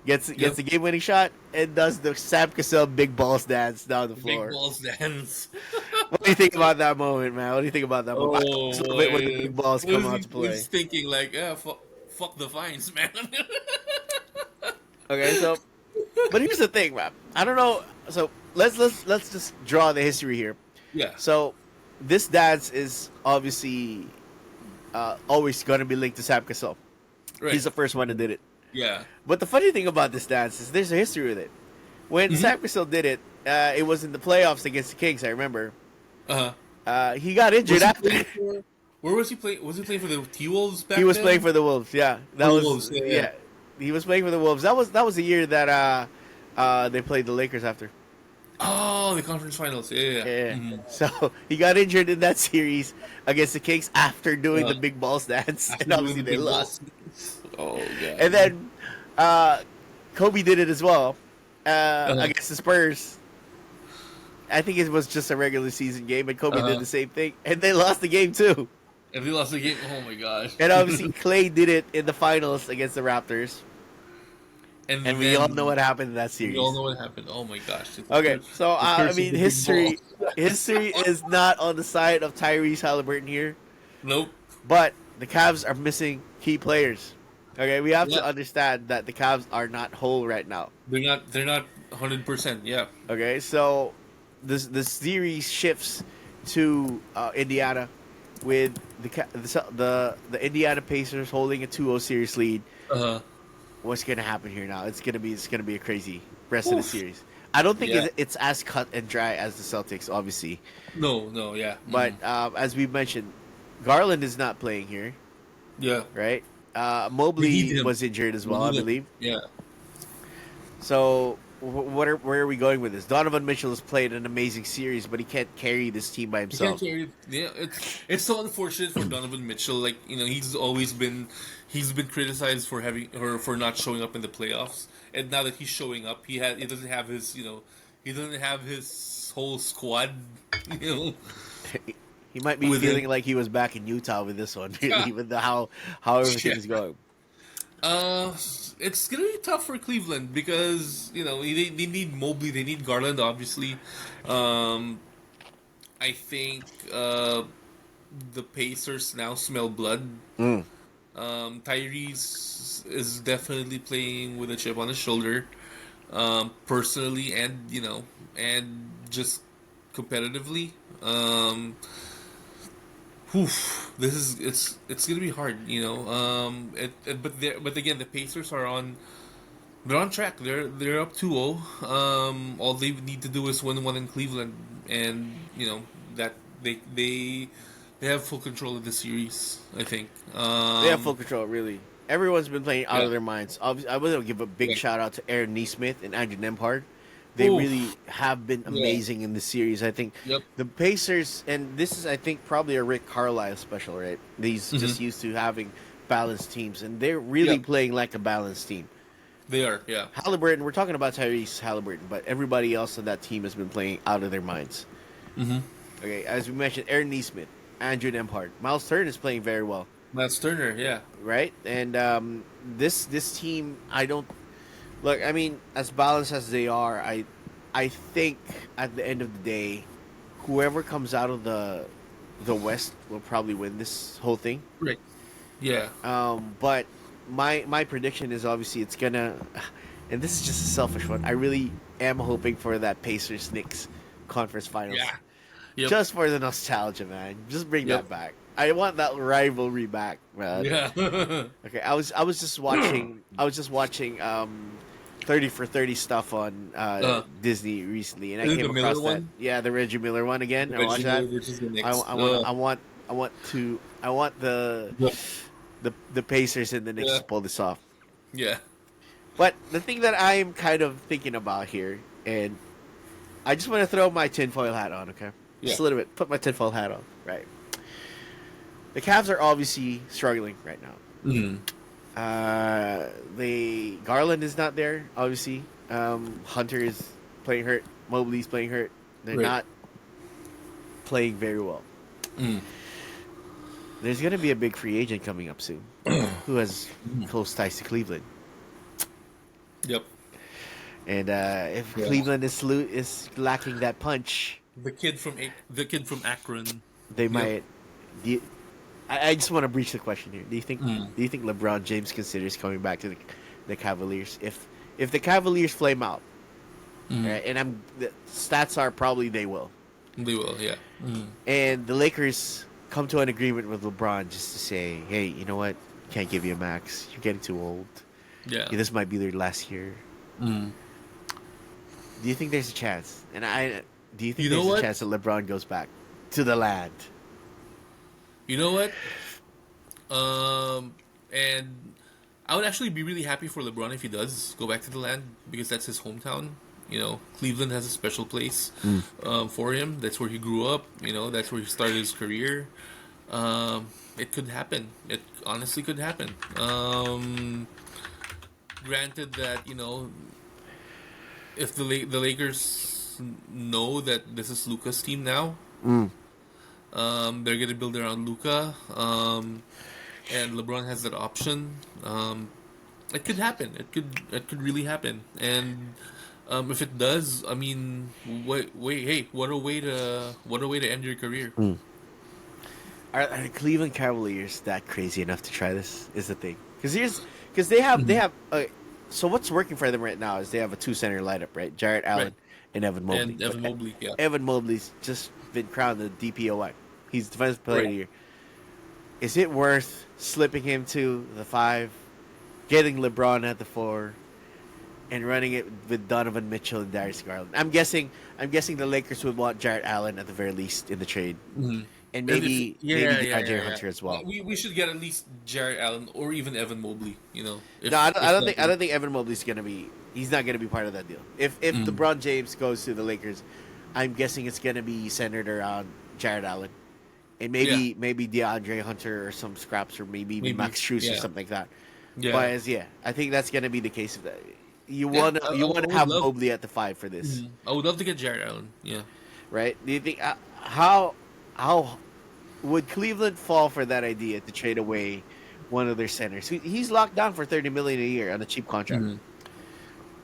gets Yep. the game winning shot, and does the Sam Cassell big balls dance down the Big floor. balls dance. What do you think about that moment, man? What do you think about that moment? I Oh always love it when the boy. big balls come out to Was play. thinking like, yeah, fuck the fines, man. Okay, so but here's the thing, man. I don't know. So let's just draw the history here. Yeah. So this dance is obviously always going to be linked to Sam Cassell. Right. He's the first one that did it. Yeah. But the funny thing about this dance is there's a history with it. When Mhm. Sam Cassell did it, it was in the playoffs against the Kings. I remember. Uh huh. He got injured after. Where was he playing? Was he playing for the T Wolves back He was then? playing for the Wolves. Yeah, that For the was Wolves, yeah, yeah. He was playing for the Wolves. That was the year that they played the Lakers after. Oh, the conference finals. Yeah, yeah. Yeah. Mm-hmm. So he got injured in that series against the Kings after doing the big balls dance, After and doing obviously the they big lost. balls. Oh god. And then uh, Kobe did it as well Uh-huh. against the Spurs. I think it was just a regular season game, and Kobe did Uh-huh. the same thing, and they lost the game too. If they lost the game, oh my gosh. And obviously Clay did it in the finals against the Raptors, and we all know what happened in that series. We all know what happened. Oh my gosh. Okay, so The I curse of mean, the big history ball. history is not on the side of Tyrese Halliburton here, Nope. but the Cavs are missing key players. Okay, we have Yeah. to understand that the Cavs are not whole right now. They're not 100%. Yeah. Okay, so the series shifts to Indiana with the Indiana Pacers holding a 2-0 series lead. Uh-huh. What's gonna happen here now? It's gonna be a crazy rest of the Oof. series. I don't think Yeah. it's as cut and dry as the Celtics, obviously. No, yeah. But as we mentioned, Garland is not playing here, Yeah. right? We need Mobley him. was injured as We well, I need him. believe. Yeah. So where are we going with this? Donovan Mitchell has played an amazing series, but he can't carry this team by He can't himself. carry. Yeah, it's so unfortunate for Donovan Mitchell. Like he's been criticized for having or for not showing up in the playoffs, and now that he's showing up, he doesn't have his he doesn't have his whole squad. You know, He might be with feeling him. like he was back in Utah with this one, really, Yeah. with how everything Yeah. is going. It's gonna be tough for Cleveland because they need Mobley, they need Garland, obviously. Um, I think the Pacers now smell blood. Mm. Tyrese is definitely playing with a chip on his shoulder, personally, and and just competitively. This is it's gonna be hard, but again, the Pacers they're on track. They're up 2-0. All they need to do is win one in Cleveland, and that they have full control of the series. I think. They have full control, really. Everyone's been playing out Yeah. of their minds. Obviously, I will give a big Yeah. shout out to Aaron Nesmith and Andrew Nembhard. They Oof. really have been Yeah. amazing in the series. I think Yep. the Pacers, and this is, I think, probably a Rick Carlisle special, right? He's just used to having balanced teams, and they're really Yep. playing like a balanced team. They are. Yeah. Halliburton, we're talking about Tyrese Halliburton, but everybody else on that team has been playing out of their minds. Mm-hmm. Okay, as we mentioned, Aaron Nesmith, Andrew Nembhard, Miles Turner is playing very well. Miles Turner. Yeah. Right? And this team, I don't look. I mean, as balanced as they are, I think at the end of the day, whoever comes out of the West will probably win this whole thing. Right. Yeah. But my prediction is obviously it's gonna, and this is just a selfish one. I really am hoping for that Pacers Knicks conference finals. Yeah. Yep. Just for the nostalgia, man. Just bring Yep. that back. I want that rivalry back, man. Yeah. Okay, I was just watching 30 for 30 stuff on Disney recently, and I Is it came the Miller across that. one? Yeah, the Reggie Miller one again. I watched Reggie that. Miller versus the Knicks. I want the Pacers and the Knicks Yeah. to pull this off. Yeah. But the thing that I'm kind of thinking about here, and I just want to throw my tinfoil hat on, okay? Just Yeah. a little bit. Put my tinfoil hat on, right? The Cavs are obviously struggling right now. Mm. Garland is not there, obviously. Hunter is playing hurt. Mobley's playing hurt. They're Right. not playing very well. Mm. There's going to be a big free agent coming up soon who has close ties to Cleveland. Yep. And if Yeah. Cleveland is lacking that punch, The kid from Akron. they Yep. might. Do you, I just want to breach the question here. Do you think Mm. LeBron James considers coming back to the Cavaliers if the Cavaliers flame out? Mm. Right? And the stats are probably they will. They will. Yeah. Mm. And the Lakers come to an agreement with LeBron just to say, hey, you know what? Can't give you a max. You're getting too old. Yeah. This might be their last year. Mm. Do you think there's a chance? Do you think You know there's a what? chance that LeBron goes back to the land? You know what? And I would actually be really happy for LeBron if he does go back to the land because that's his hometown. You know, Cleveland has a special place for him. That's where he grew up. You know, that's where he started his career. It could happen. It honestly could happen. Granted that if the Lakers know that this is Luka's team now, they're gonna build around Luka, and LeBron has that option. It could happen. It could really happen. And if it does, I mean, hey, what a way to end your career. Are the Cleveland Cavaliers that crazy enough to try this? Is the thing because they have. So what's working for them right now is they have a 2-center lineup, right? Jarrett Allen Right. and Evan Mobley. And Evan But Mobley, yeah. Evan Mobley's just been crowned the DPOY. He's Defensive Player of the Right. Year. Is it worth slipping him to the 5, getting LeBron at the 4, and running it with Donovan Mitchell and Darius Garland? I'm guessing the Lakers would want Jarrett Allen at the very least in the trade, Mhm. and And maybe DeAndre Hunter as well. We should get at least Jarrett Allen or even Evan Mobley. If, No, if I don't that- think Evan Mobley's gonna be. He's not gonna be part of that deal. If LeBron James goes to the Lakers, I'm guessing it's gonna be centered around Jarrett Allen, and maybe DeAndre Hunter or some scraps, or maybe Maybe, Max Strus or yeah. something like that. Yeah. But I think that's gonna be the case of that. You Yeah, want I to would have love- Mobley at the 5 for this, I would love to get Jarrett Allen. Yeah. right? Do you think how would Cleveland fall for that idea to trade away one of their centers? He's locked down for $30 million a year on a cheap contract,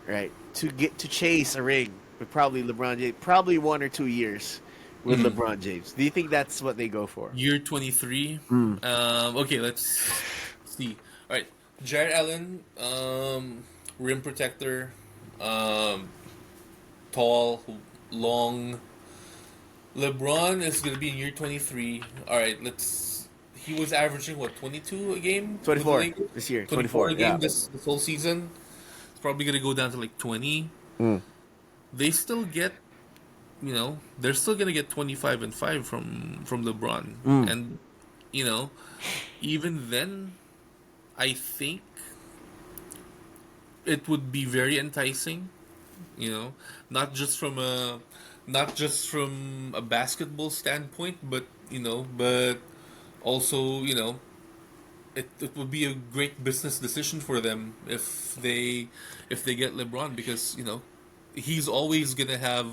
right? To chase a ring with probably LeBron James, probably 1 or 2 years with LeBron James. Do you think that's what they go for? Year 23. Okay, let's see. All right, Jared Allen, rim protector, tall, long. LeBron is gonna be in year 23. All right, He was averaging what 22 a game. with the 24 Lakers? this year. 24 a game yeah. this whole season. It's probably gonna go down to like 20. They still get, they're still gonna get 25 and 5 from LeBron, and even then, I think it would be very enticing. Not just from a basketball standpoint, but also it would be a great business decision for them if they get LeBron because he's always gonna have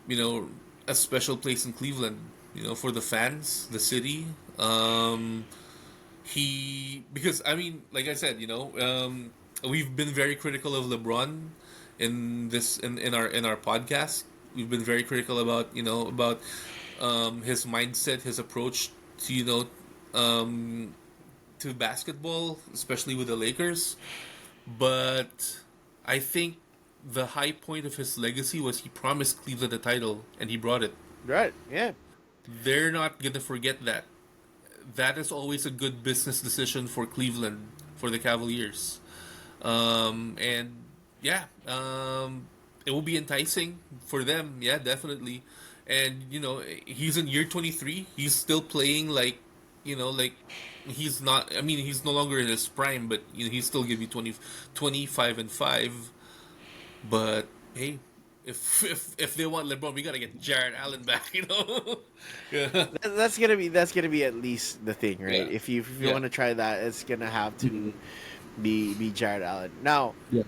a special place in Cleveland for the fans, the city. Because I mean, like I said, we've been very critical of LeBron in our podcast. We've been very critical about his mindset, his approach to to basketball, especially with the Lakers. But I think the high point of his legacy was he promised Cleveland a title and he brought it. Right. Yeah. They're not gonna forget that. That is always a good business decision for Cleveland, for the Cavaliers. And yeah, it will be enticing for them. Yeah, definitely. And he's in year 23. He's still playing like he's not. I mean, he's no longer in his prime, but he's still giving you 25 and 5. But hey, if they want LeBron, we gotta get Jarrett Allen back. Yeah. That's gonna be at least the thing, right? Yeah. If you Yeah. want to try that, it's gonna have to be Jarrett Allen. Now, Yeah.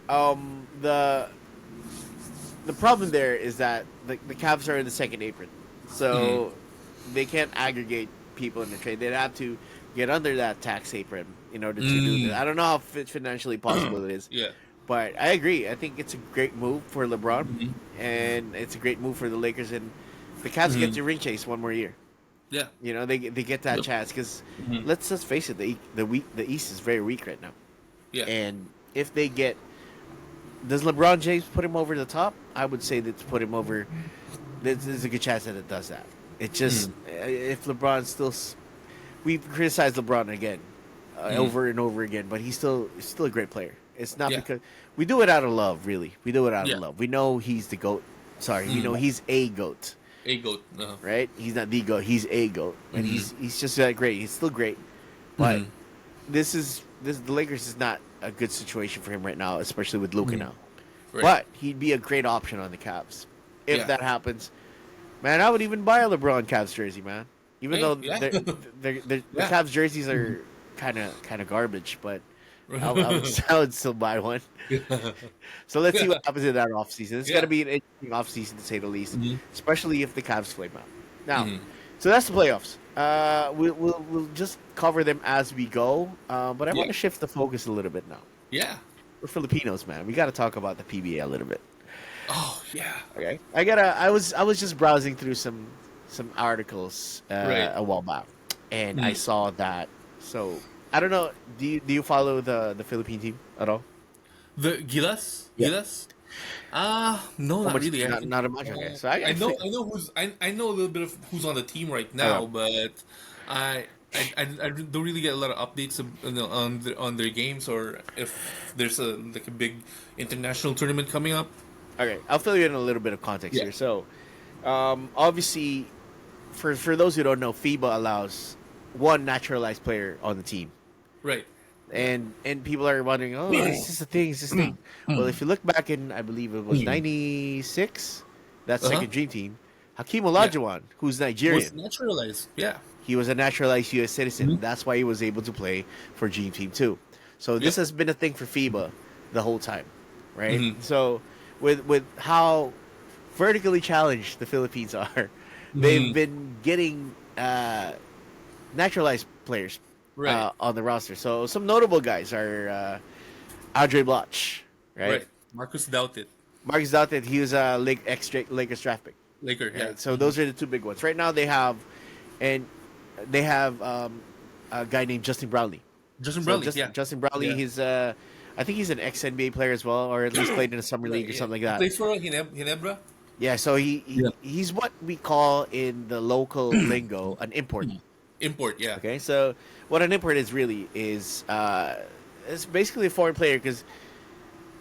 the the problem there is that the Cavs are in the second apron, so they can't aggregate people in the trade. They'd have to get under that tax apron in order to do this. I don't know how financially possible it is, Yeah. but I agree. I think it's a great move for LeBron, Mm-hmm. and it's a great move for the Lakers, and the Cavs get to ring chase one more year. Yeah. You know, they get that Yep. chance because Mhm. let's just face it, the East is very weak right now, Yeah. and if they get, does LeBron James put him over the top? I would say that's put him over. There's a good chance that it does that. It just if LeBron still, we've criticized LeBron again, over and over again, but he's still a great player. It's not Yeah. because we do it out of love, really. We do it out Yeah. of love. We know he's the GOAT. Sorry, we know he's a GOAT, A goat. right? He's not the GOAT. He's a GOAT, and he's just that great. He's still great, but this the Lakers is not a good situation for him right now, especially with Luka now. Right. But he'd be a great option on the Cavs if Yeah. that happens. Man, I would even buy a LeBron Cavs jersey, man. Even Hey, though yeah. the Yeah. Cavs jerseys are kind of garbage, but I would still buy one. So let's see what happens in that offseason. It's Yeah. going to be an interesting offseason to say the least, especially if the Cavs flame out. Now, so that's the playoffs. We'll just cover them as we go, but I want to shift the focus a little bit now. Yeah. We're Filipinos, man. We got to talk about the PBA a little bit. Oh yeah. Okay, I was just browsing through some articles Right. a while back, and I saw that. So I don't know. Do you follow the Philippine team at all? The Gilas? Yeah. Gilas? No, not Much- really. not much. Okay, so I know a little bit of who's on the team right now, but I don't really get a lot of updates on their games or if there's a big international tournament coming up. Okay, I'll fill you in a little bit of context Yeah. here. So, obviously, for those who don't know, FIBA allows one naturalized player on the team. Right. And people are wondering, oh, is this a thing? Is this a thing? Well, if you look back in, I believe it was '96, that second Dream Team, Hakeem Olajuwon, who's Nigerian, Was naturalized. Yeah. he was a naturalized U.S. citizen. That's why he was able to play for Dream Team 2. So this has been a thing for FIBA the whole time, right? So with how vertically challenged the Philippines are, they've been getting naturalized players Right. on the roster. So some notable guys are Andre Bloch, right? Marcus Doubted. Marcus Doughton, he was a Lakers draft pick. Laker. Yeah. Right? So those are the two big ones. Right now they have a guy named Justin Brownlee. Justin So Brownlee. Yeah. Justin Brownlee, Yeah. he's I think he's an ex-NBA player as well, or at least played in a summer league or something like that. Plays for Ginebra. Yeah, so he's what we call in the local lingo an import. Import. Yeah. Okay, so what an import is really is it's basically a foreign player because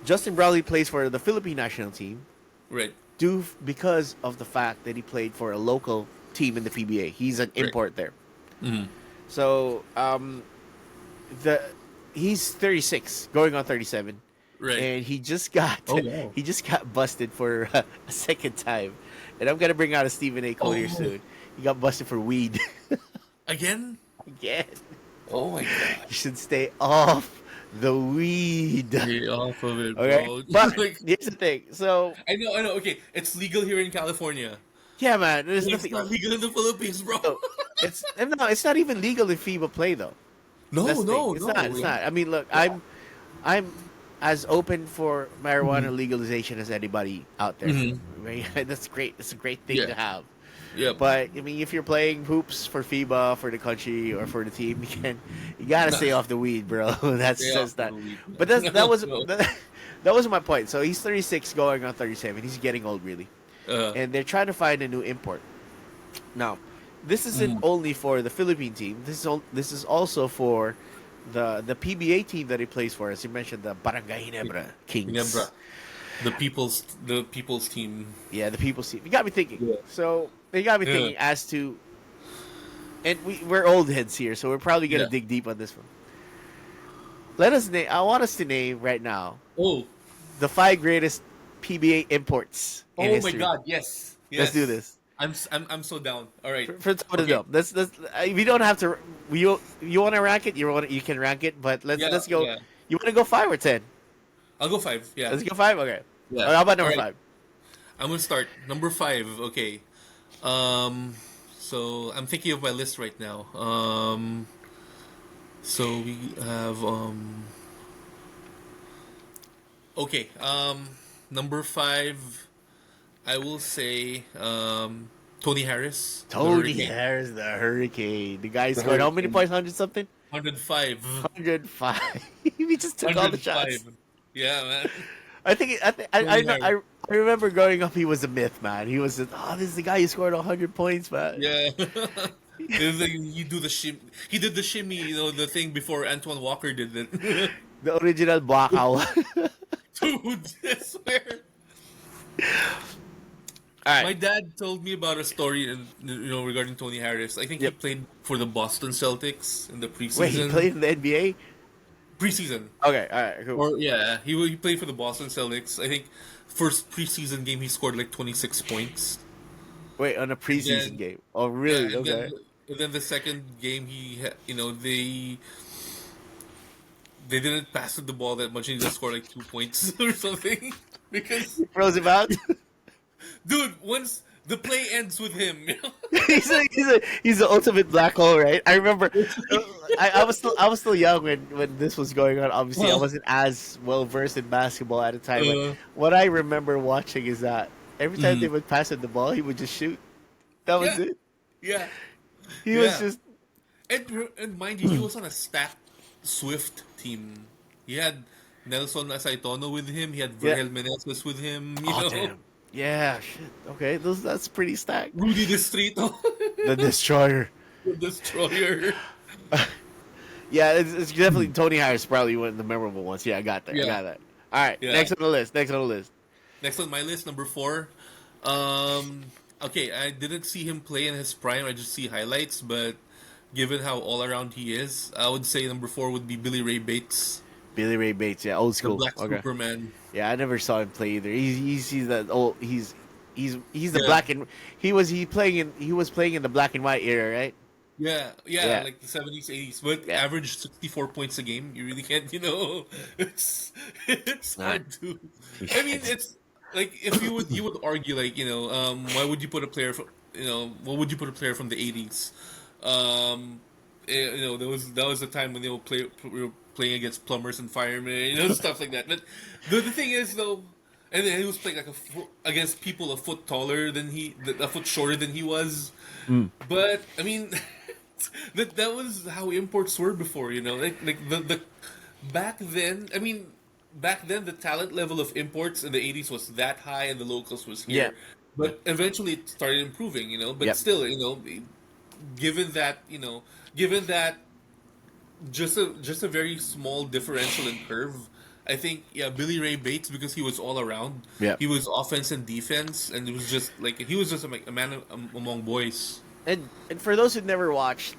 Justin Brownlee plays for the Philippine national team Right. because of the fact that he played for a local team in the PBA. He's an import there. So he's 36, going on 37. Right. And he just got wow. he just got busted for a second time, and I'm gonna bring out a Stephen A. Collier soon. He got busted for weed Again. again. Oh my god. You should stay off the weed. Get off of it, Okay, bro. but Like, here's the thing. So I know. Okay, it's legal here in California. yeah, man, there's It's nothing. not legal in the Philippines, bro. It's not even legal in FIBA play though. That's the thing. It's not. It's not. I mean, look, I'm as open for marijuana legalization as anybody out there. Right? That's great. It's a great thing to have. Yeah, But I mean, if you're playing hoops for FIBA, for the country, or for the team, you gotta stay off the weed, bro. That's that. But that was my point. So he's 36, going on 37. He's getting old, really, and they're trying to find a new import. Now, this isn't only for the Philippine team. This is also for the PBA team that he plays for. As you mentioned, the Barangay Ginebra Kings. Ginebra. The people's team. Yeah, the people's team. You got me thinking. Yeah. So they got me thinking as to, and we're old heads here, so we're probably gonna dig deep on this one. I want us to name right now the 5 greatest PBA imports in history. My god, yes. Let's do this. I'm so down. All right. For top of the dome. Let's we don't have to. You want to rank it? You can rank it, but let's go. Yeah. You want to go 5 or 10? I'll go 5. Yeah. Let's go 5. Okay. Yeah. How about number All right. 5? I'm gonna start number 5. Okay. Um, so I'm thinking of my list right now. So we have okay. Number 5. I will say Tony Harris, the Tony Hurricane. Harris, the Hurricane. The guy The scored how many Hurricane. points? 100 something? 105. 105. He just took all the shots. 105. Yeah, man. I think I Tony know Harris. I remember growing up he was a myth, man. He was this is the guy who scored 100 points, man. Yeah. It was like he do the shim. He did the shimmy, the thing before Antoine Walker did it. The original Bakao. Dude, I swear. All My right. dad told me about a story, regarding Tony Harris. I think he Yep. played for the Boston Celtics in the Wait, he preseason. played in the NBA? Preseason, Okay, all right, cool. or yeah, he played for the Boston Celtics. I think first preseason game he scored like 26 points. Wait, on a And preseason then game. Oh, yeah, really? Okay. and then the second game they didn't pass the ball that much. And he just scored like 2 points or something because Throws him out. dude, once the play ends with him, He's the ultimate black hole, right? I remember, I was still young when this was going on. Obviously, I Well, wasn't as well versed in basketball at the time. But uh, what I remember watching is that every time they mm, would pass him the ball, he would just shoot. That was yeah, it. yeah, He was yeah. just And mind you, he was on a stacked Swift team. He had Nelson Asaitono with him. He had yeah. Vergel Meneses with him. Oh damn. Yeah. Shit. Okay. That's pretty stacked. Rudy Distrito, The destroyer. the destroyer. Yeah, it's definitely Tony Harris. Probably one of the memorable ones. Yeah, I got that. I Yeah, got that. All right. yeah. Next on the list. Next on the list. Next on my list, number 4. Um, okay, I didn't see him play in his prime. I just see highlights, but given how all around he is, I would say number 4 would be Billy Ray Bates, Billy Ray Bates. Yeah, old the school. Black Okay. Superman. Yeah, I never saw him play either. He's that old. He's the Yeah, black and he was playing in the black and white era, right? yeah, Yeah. like the 70s, 80s, but Yeah. average 64 points a game. You really can't, it's it's Not. hard to. I mean, it's like if you would argue like why would you put a player from what would you put a player from the 80s? Um, that was the time when we were playing against plumbers and firemen, stuff like that. But the thing is though. And then he was playing like against people a foot taller than a foot shorter than he was. Mm. But I mean, that was how imports were before, like the back then. I mean, back then the talent level of imports in the 80s was that high, and the locals was Yeah. here. But eventually it started improving, But Yep. still, given that just a very small differential in curve. I think Billy Ray Bates, because he was all around. Yep. He was offense and defense, and it was just like he was just a man among boys. And for those who never watched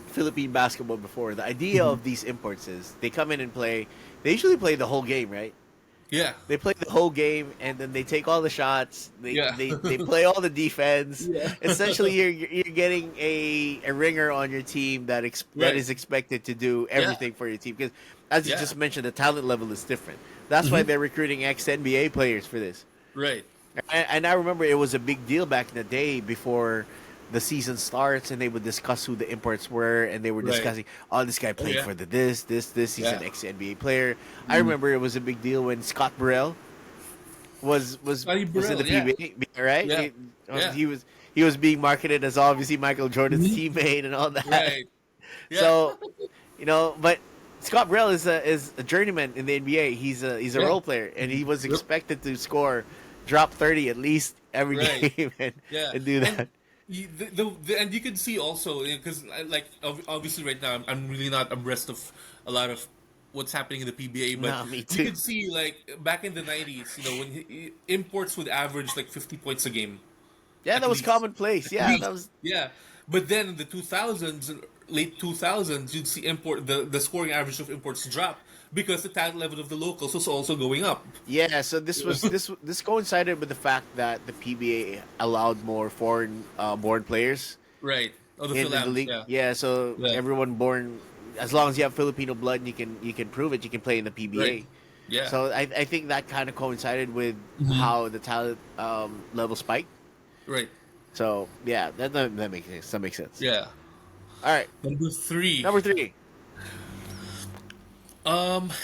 Philippine basketball before, the idea Mhm. of these imports is they come in and play. They usually play the whole game, right? Yeah, They play the whole game, and then they take all the shots. yeah, They play all the defense. yeah, Essentially, you're getting a ringer on your team that right, is expected to do yeah, everything for your team. Because as you yeah, just mentioned, the talent level is different. That's why hmm, they're recruiting ex NBA players for this. right, And I remember it was a big deal back in the day before the season starts, and they would discuss who the imports were, and they were right. discussing, oh, this guy Oh played yeah, for this. He's an yeah. ex NBA player. I Mm. remember it was a big deal when Scott Burrell Scotty was in Burrell, the yeah, PBA, right? yeah, yeah, He was being marketed as obviously Michael Jordan's hmm, teammate and all that. right, yeah, So but Scott Burrell is a journeyman in the NBA. He's a yeah, role player, and he was yep, expected to drop 30 at least every right. game Yeah, and do and that. and you can see also because like obviously right now I'm really not abreast of a lot of what's happening in the PBA, but No, me you too. can see like back in the 90s, when imports would average like 50 points a game Yeah, at that was least, commonplace. at Yeah, that least, was. yeah. But then in the 2000s, late 2000s, you'd see the scoring average of imports drop because the talent level of the locals was also going up. Yeah, so this coincided with the fact that the PBA allowed more foreign born players Right. Oh, the in the Philams, league. yeah, Yeah, so yeah, everyone born as long as you have Filipino blood, you can prove it. You can play in the right, PBA. Yeah. So I think that kind of coincided with Hmm. how the talent level spiked. Right. So yeah, that makes sense. That makes sense. Yeah. All right, Number three. number three.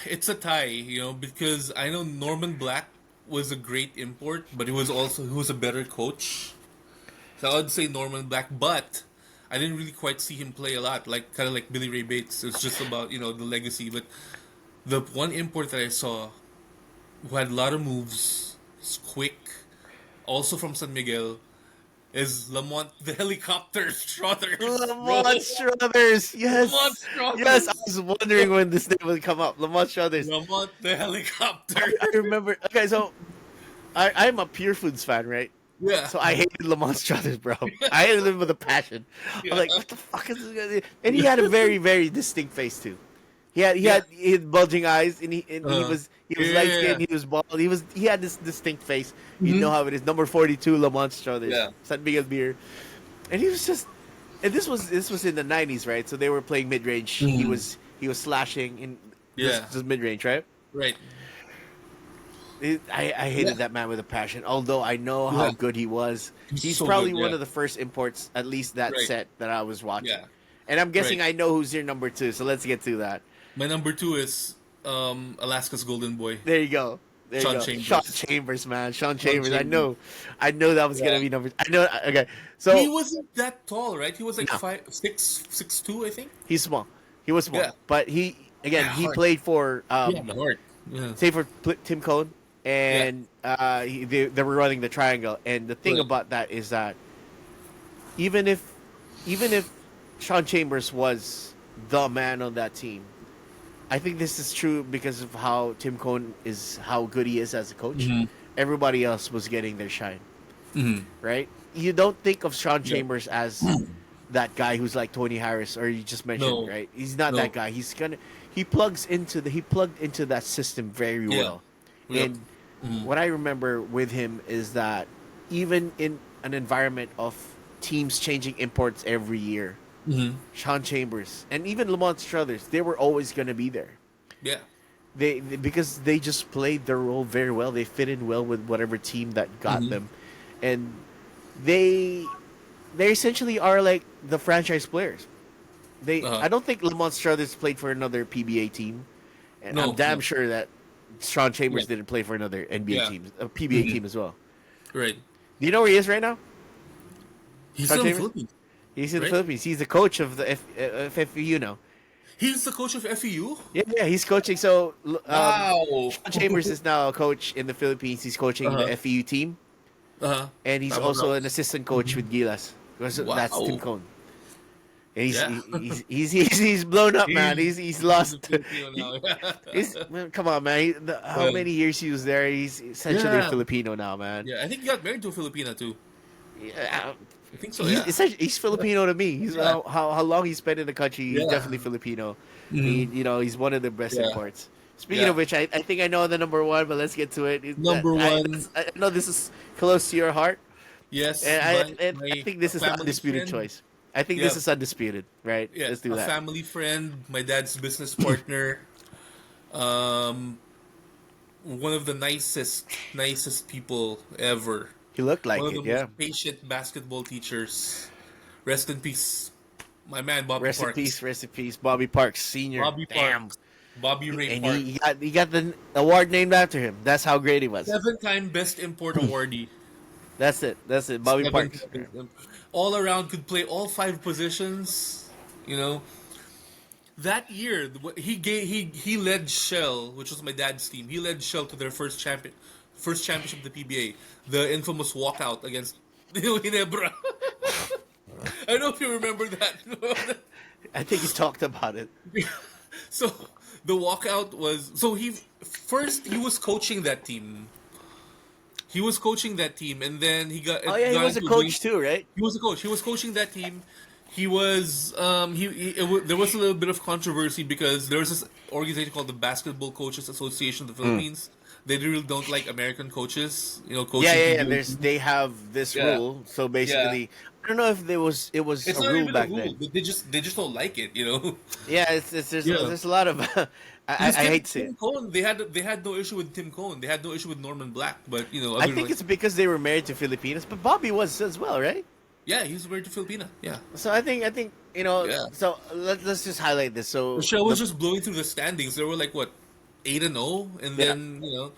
It's a tie, because I know Norman Black was a great import, but he was a better coach. So I would say Norman Black, but I didn't really quite see him play a lot, like kind of like Billy Ray Bates. It's just about the legacy. But the one import that I saw who had a lot of moves, is quick, also from San Miguel, is Lamont the Helicopter Struthers, bro. Lamont Struthers. Lamont Yes, yes. I Struthers. was wondering when this name would come up. Lamont Struthers. Lamont the Helicopter. I remember. Okay, so I'm a Purefoods fan, right? Yeah. So I hated Lamont Struthers, bro. I hated him with a passion. I'm Yeah. like, what the fuck is this guy? And he had a very, very distinct face too. Yeah. He had bulging eyes, and Uh, he was light yeah. skinned. He was bald. He had this distinct face. You know Hmm. how it is. Number 42, Lamont Struthers, Yeah. San Miguel beer, and he was just. And this was in the 90s, right? So they were playing mid range. Mhm. He was slashing in Yeah. this mid range, right? Right. I hated Yeah. that man with a passion. Although I know how Yeah. good he was, he's So probably good, one yeah. of the first imports, at least that Right. set that I was watching. Yeah. And I'm guessing Right. I know who's your number two. So let's get to that. My number two is Alaska's Golden Boy, There you go. There you Sean go. Chambers. Sean Chambers, man. Sean Chambers. Chambers. I know that was Yeah. gonna be number. I know. Okay, He so wasn't that tall, right? He was like no, 6'2", I think. he's small. He was small, Yeah. but Yeah, he hard. played for Yeah, hard. Yeah. say for Tim Cohn, Yeah. and they were running the triangle. And the thing Right. about that is that even if even if Sean Chambers was the man on that team, I think this is true because of how Tim Cohn is, how good he is as a coach. Hmm. Everybody else was getting their shine, Hmm. right? You don't think of Sean Yeah. Chambers as that guy who's like Tony Harris, or you just mentioned, No. right? He's not No. that guy. He plugged into that system very Yeah. well. Yep. And Mhm. what I remember with him is that even in an environment of teams changing imports every year, Mhm. Sean Chambers and even Lamont Struthers, they were always going to be there. Yeah. Because they just played their role very well. They fit in well with whatever team that got Mhm. them, and they essentially are like the franchise players. Uh-huh. I don't think Lamont Struthers played for another PBA team, and No, I'm damn no. sure that Sean Chambers Yeah. didn't play for another NBA Yeah. team, a PBA Mhm. team as well. Right. Do you know where he is right now? He's Sean still in the Chambers? Philippines. He's in the Right? Philippines. He's the coach of the FEU now. He's the coach of FEU. Yeah, he's coaching. So Wow. Sean Chambers is now a coach in the Philippines. He's coaching Uh-huh. the FEU team, Uh-huh. and he's Tama also na. an assistant coach with Gilas. Because that's Wow. Tim Cohn. And Yeah. he's blown up, man. He's lost. a Filipino now. Man, come on, man. How Yeah. many years he was there? He's essentially Yeah. Filipino now, man. Yeah, I think he got married to a Filipina too. Yeah, I think so. Yeah. he's Filipino to me. He's Yeah. how long he spent in the country. He's Yeah. definitely Filipino. Mhm. He's one of the best Yeah. imports. Speaking Yeah. of which, I think I know the number one, but let's get to it. Number one. I know this is close to your heart, Yes. and my I think this is an family undisputed friend. choice. I think Yeah. this is undisputed, right? Yeah, Let's do a that. family friend, my dad's business partner, um, one of the nicest people ever. He looked like One of it, the yeah. most patient basketball teachers. Rest in peace, my man Bobby Rest Parks. in peace, Bobby Parks Senior. Bobby Damn. Parks. Bobby Ray And Parks. he got the award named after him. That's how great he was. 7-time Best Import awardee. That's it. Bobby Seven Parks. times. All around, could play all 5 positions. That year he led Shell, which was my dad's team. He led Shell to their first championship of the PBA, the infamous walkout against Ginebra. I don't know if you remember that. I think he talked about it. So the walkout was he was coaching that team. He was coaching that team, and then he got. Oh yeah, he got was a into coach too, right? He was a coach. He was coaching that team. He was there was a little bit of controversy because there was this organization called the Basketball Coaches Association of the Philippines. They really don't like American coaches. Coaching. Yeah. people. They have this Yeah. rule. So basically, I don't know if it was It's a not rule even a back rule. then. They just don't like it, you know. Yeah, it's Yeah. there's a lot of Because I hate to say it. Tim Cohen, they had no issue with Tim Cohen. They had no issue with Norman Black, but I other think like it's because they were married to Filipinas, but Bobby was as well, right? yeah, he's married to Filipina. Yeah, So I think yeah. So let's just highlight this. So Michelle the was just blowing through the standings. They were like what 8-0, and yeah then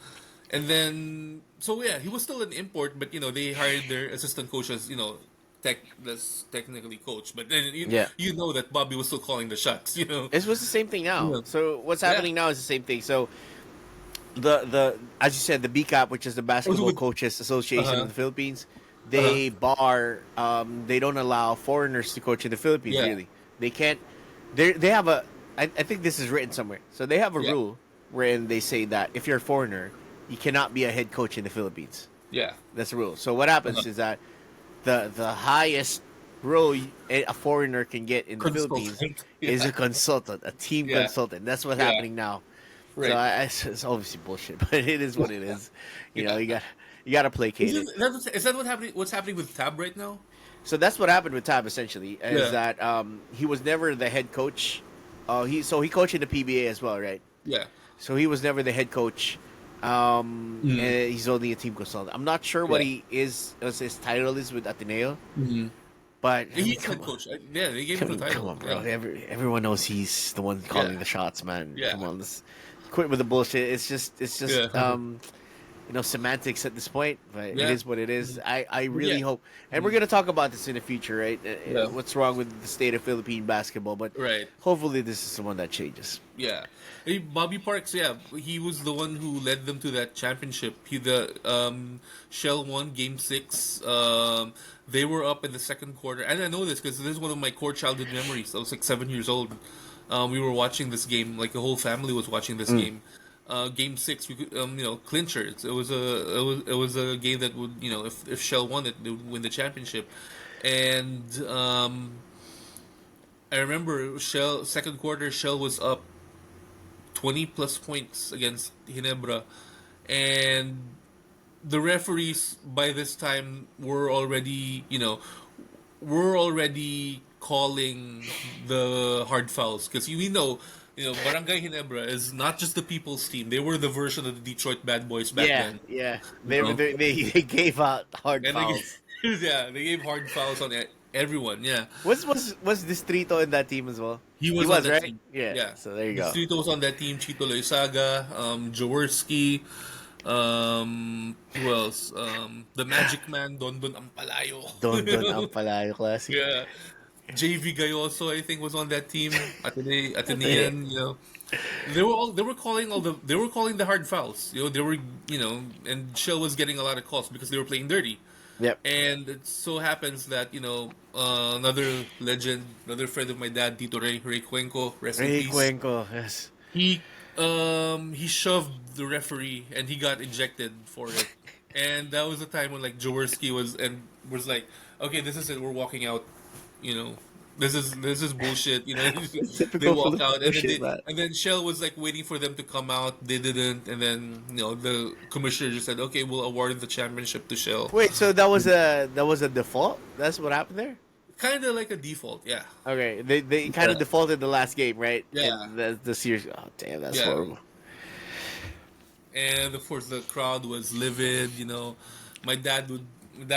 and then so yeah, he was still an import, but they hired their assistant coach as that's technically coach, but then yeah you know that Bobby was still calling the shots. it was the same thing now. Yeah, So what's yeah. happening now is the same thing. So the as you said, the BCAP, which is the Also Basketball with Coaches Association of uh the Philippines, huh they don't allow foreigners to coach in the Philippines. yeah Really, they can't. They have a. I think this is written somewhere. So they have a yeah rule wherein they say that if you're a foreigner, you cannot be a head coach in the Philippines. yeah That's the rule. So what happens uh-huh. is that the highest role a foreigner can get in the Philippines Consultant. is Yeah, a consultant, a team yeah, consultant. That's what's yeah. happening now. So Right. it's obviously bullshit, but it is what it is. Yeah. You got to placate it. Is that what's happening with Tab right now? So that's what happened with Tab essentially. Is Yeah. that he was never the head coach. He coached in the PBA as well, right? Yeah. So he was never the head coach. Mm. And he's only a team consultant. I'm not sure what Yeah. he is. What his title is with Ateneo, Mm-hmm. but I mean, He's come head on. coach. Yeah, they gave him the Come title. on, bro. Yeah. Everyone knows he's the one calling Yeah. the shots, man. Yeah. Come on, let's quit with the bullshit. It's Yeah. just semantics at this point, but it Yeah. is what it is. I really Yeah. hope, and we're gonna talk about this in the future, right? Yeah. What's wrong with the state of Philippine basketball? But Right. hopefully, this is the one that changes. Yeah. Hey, Bobby Parks, yeah, he was the one who led them to that championship. The Shell won Game 6. They were up in the second quarter, and I know this because this is one of my core childhood memories. I was like 7 years old. We were watching this game, like the whole family was watching this game. Game 6, we could, clincher. It was a game that would, if Shell won it, they would win the championship. And I remember Shell second quarter. Shell was up 20 plus points against Ginebra, and the referees by this time were already calling the hard fouls because Barangay Ginebra is not just the people's team. They were the version of the Detroit Bad Boys back Yeah, then. yeah. You know? They gave out hard And fouls. they gave hard fouls on everyone. Yeah, Was Distrito in that team as well? he was on that right. team. Yeah. Yeah, So there you go. Distrito was on that team. Chito Loizaga, Jaworski, who else? The Magic Man, Don Ampalayo. Don ang palayo classic. Yeah, JV Gayoso, I think, was on that team. Atenean, they were calling the hard fouls. And Shell was getting a lot of calls because they were playing dirty. Yep. And it so happens that another legend, another friend of my dad, Tito Ray Cuenco, rest in Ray peace. Cuenco. Yes. He shoved the referee and he got ejected for it. And that was the time when like Jaworski was like, okay, this is it. We're walking out. You know, this is bullshit. They Typical walked Filipino out, and then shit, man. Shell was like waiting for them to come out. They didn't, and then the commissioner just said, okay, we'll award the championship to Shell. Wait, so that was a default? That's what happened there? Kind of like a default, yeah. Okay, they kind of Yeah. defaulted the last game, right? Yeah. And the series. Oh damn, that's Yeah. horrible. And of course, the crowd was livid. My dad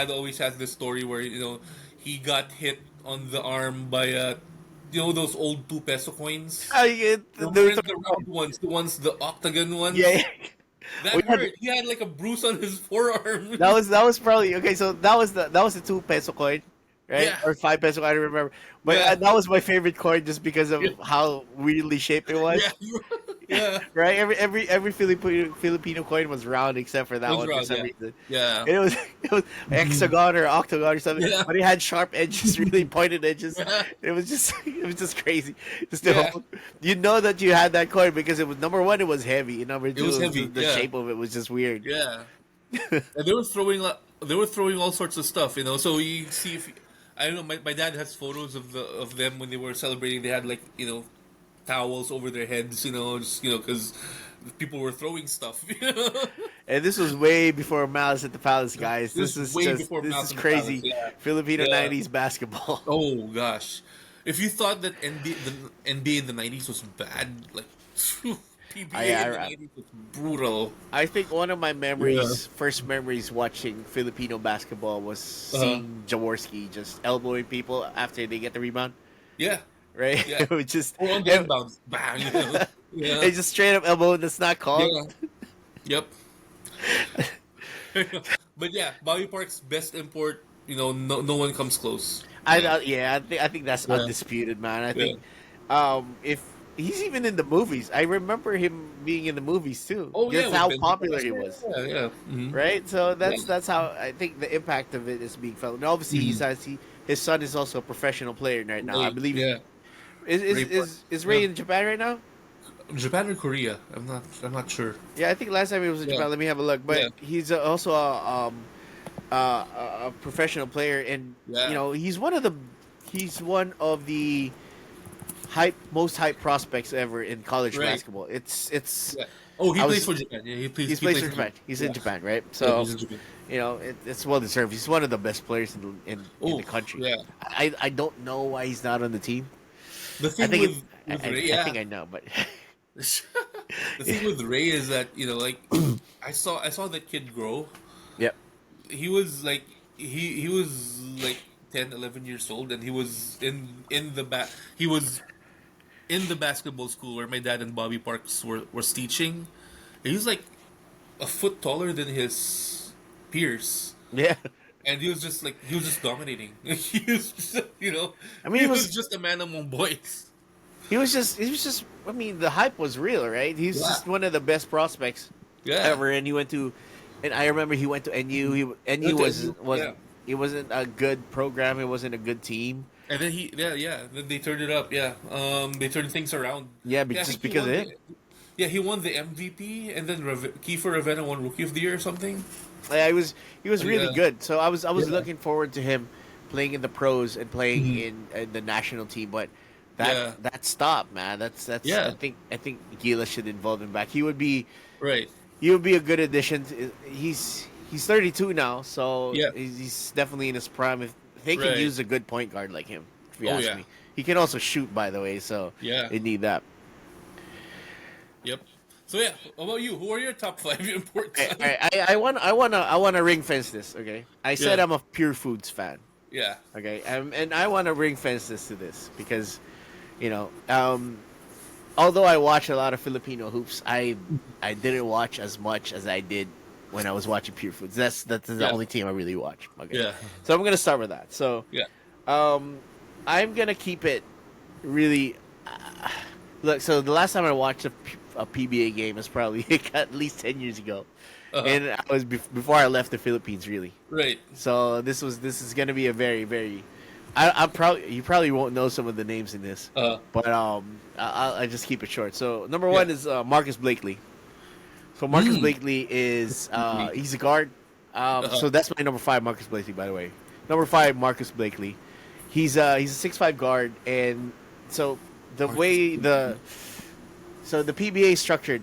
always has this story where he got hit on the arm by those old 2 peso coins. The, The round ones, the octagon ones. yeah, yeah. That We had- hurt. He had like a bruise on his forearm. that was probably okay. So that was the 2 peso coin, right? Yeah. Or 5 peso coin, I don't remember. But Yeah. that was my favorite coin just because of how weirdly shaped it was. Yeah. Yeah. Right? Every Filipino coin was round except for that Was one round, for some yeah. reason. Yeah. And it was hexagon or octagon or something, Yeah. but it had sharp edges, really pointed edges. Yeah. It was just crazy. Just Yeah. you know that you had that coin because it was number one, it was heavy. And number two, was heavy, the yeah. shape of it was just weird. Yeah. And they were throwing all sorts of stuff. So you see if I don't know. My dad has photos of them when they were celebrating. They had like towels over their heads. Just because people were throwing stuff. And this was way before Malice at the Palace, guys. This This is is way just before this Mouse is in the Palace. crazy. Yeah, Filipino yeah. '90s basketball. Oh gosh, if you thought that the NBA in the '90s was bad, like PBA in the I '90s was brutal. I think one of my Yeah. memories, first memories watching Filipino basketball was Uh, seeing Jaworski just elbowing people after they get the rebound, yeah. right? Yeah. It was just Or on the inbounds, bang. Yeah. it just straight up elbow that's not called. Yeah. Yep. But yeah, Bobby Park's best import. No one comes close. Yeah. I think that's Yeah. undisputed, man. I Yeah. think if he's even in the movies, I remember him being in the movies too. Oh yeah, Just with how Ben popular he Foster. was. Yeah, yeah. Right, so Yeah. that's how I think the impact of it is being felt. And obviously, Mhm. his son is also a professional player right now. I believe Yeah. Ray Park. is Ray Yeah. in Japan right now? Japan or Korea? I'm not sure. Yeah, I think last time he was in Yeah. Japan. Let me have a look. But Yeah. he's also a professional player, and Yeah. he's one of the most hype prospects ever in college Right. basketball. It's Yeah. Oh, he I plays was- for Japan. Yeah, he he plays plays for Japan. He's in Yeah. Japan, right? Yeah, So he's in Japan. it's well deserved. He's one of the best players in Oh, the country. yeah. I don't know why he's not on the team. The I thing think with Ray, I yeah. think I know, but The thing with Ray is that like I saw that kid grow. yep. He was like he was like 10, 11 years old, and he was he was in the basketball school where my dad and Bobby Parks was teaching. He was like a foot taller than his peers. Yeah. And he was just dominating. He was just, I mean, he was just a man among boys. he was just I mean, the hype was real, right? He's Yeah. just one of the best prospects Yeah. ever, and I remember he went to NU. NU Went to was NU, was yeah. it wasn't a good program. It wasn't a good team. And then then they turned it up. Yeah, they turned things around. Yeah, but I just think he because won of it. Yeah, he won the MVP, and then Kiefer Ravenna won Rookie of the Year or something. Yeah, he was really Yeah. good. So I was Yeah. looking forward to him playing in the pros and playing Mhm. in the national team, but Yeah. that stopped, man. That's Yeah. I think Gilas should involve him back. He would be Right. a good addition. He's 32 now, so Yeah. he's definitely in his prime. If they can Right. use a good point guard like him, if you Oh, ask yeah. me, he can also shoot. By the way, so Yeah. they need that. Yep. So yeah, how about you? Who are your top 5 imports? I want to ring fence this. Okay, I said Yeah. I'm a Purefoods fan. Yeah. Okay, and I want to ring fence this to this because, although I watch a lot of Filipino hoops, I didn't watch as much as I did when I was watching Purefoods. That's the Yeah. only team I really watch. Okay, Yeah. so I'm gonna start with that. So, Yeah. I'm gonna keep it really. Look, so the last time I watched a PBA game was probably at least 10 years ago, and I was before I left the Philippines, really. Right. So this is gonna be a very very. You probably won't know some of the names in this, but I just keep it short. So number one is Marcus Blakely. So Marcus Blakely is he's a guard. So that's my number 5, Marcus Blakely. By the way, number 5, Marcus Blakely. He's a 6'5" guard, and so the PBA is structured.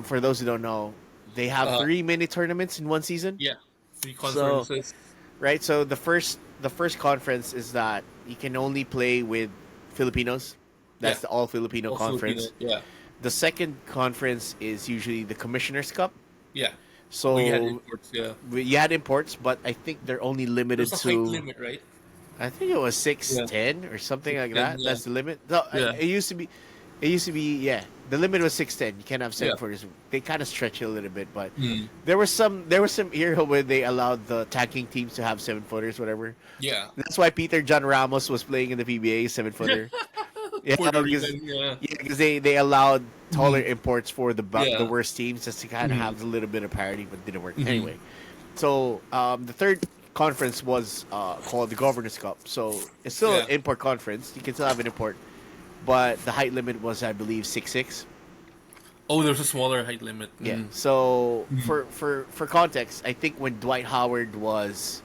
For those who don't know, they have 3 mini tournaments in one season. Yeah. 3 conferences. Right, so the first conference is that you can only play with Filipinos. That's the all Filipino conference. Filipino, yeah. The second conference is usually the Commissioner's Cup. Yeah. So We had imports. Yeah. you had imports, but I think they're only limited There's a height to. limit, right? I think it was 6'10" or something like 6'10", that. yeah. That's the limit. No, Yeah. it used to be. Yeah. The limit was 6'10". You can't have 7 Yeah. footers. They kind of stretch it a little bit, but Mm. there was some era where they allowed the attacking teams to have 7 footers, whatever. Yeah. That's why Peter John Ramos was playing in the PBA 7 footer. Yeah, For the because, reason, yeah. because they allowed taller imports for the Yeah. the worst teams just to kind of Mhm. have a little bit of parity, but didn't work Mhm. anyway. So the third conference was called the Governor's Cup. So it's still an Yeah. import conference. You can still have an import, but the height limit was, I believe, 6'6". Oh, there's a smaller height limit. Yeah. Mm. So Mhm. for context, I think when Dwight Howard was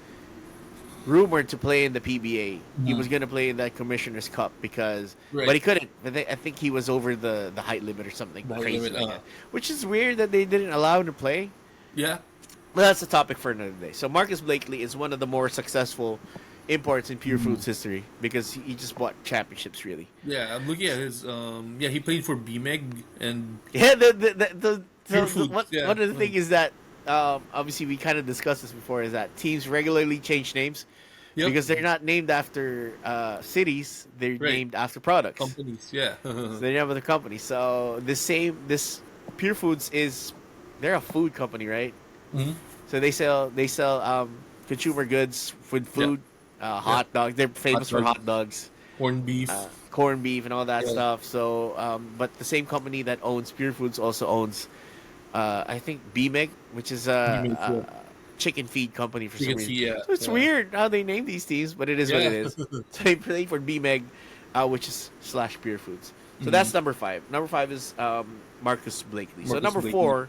rumored to play in the PBA, he Mhm. was going to play in that Commissioner's Cup because, Right. but he couldn't. I think he was over the height limit or something The height crazy limit, like that. Which is weird that they didn't allow him to play. Yeah. But that's a topic for another day. So Marcus Blakely is one of the more successful imports in Pure Foods history because he just bought championships, really. Yeah, I'm looking at his. Yeah, he played for BMEG and Yeah, Pure Foods. what Yeah. one of the things is that obviously we kind of discussed this before is that teams regularly change names Yep. because they're not named after cities; they're Right. named after products. Companies. Yeah. So they're named after companies. So this Pure Foods is they're a food company, right? hmm So they sell consumer goods, Yeah. food, Yeah. hot dogs. They're famous Hot for dogs, hot dogs, corned beef. corned beef, and all that Yeah. stuff. So, but the same company that owns Pure Foods also owns, I think BMEG, which is BMEG, yeah. a chicken feed company for You some can reason. see. Yeah. So it's Yeah. weird how they name these teams, but it is what it Yeah. is. So they play for BMEG, which is slash Pure Foods. So Mhm. that's number five. Number five is Marcus Blakely. So Marcus number Blakely. four,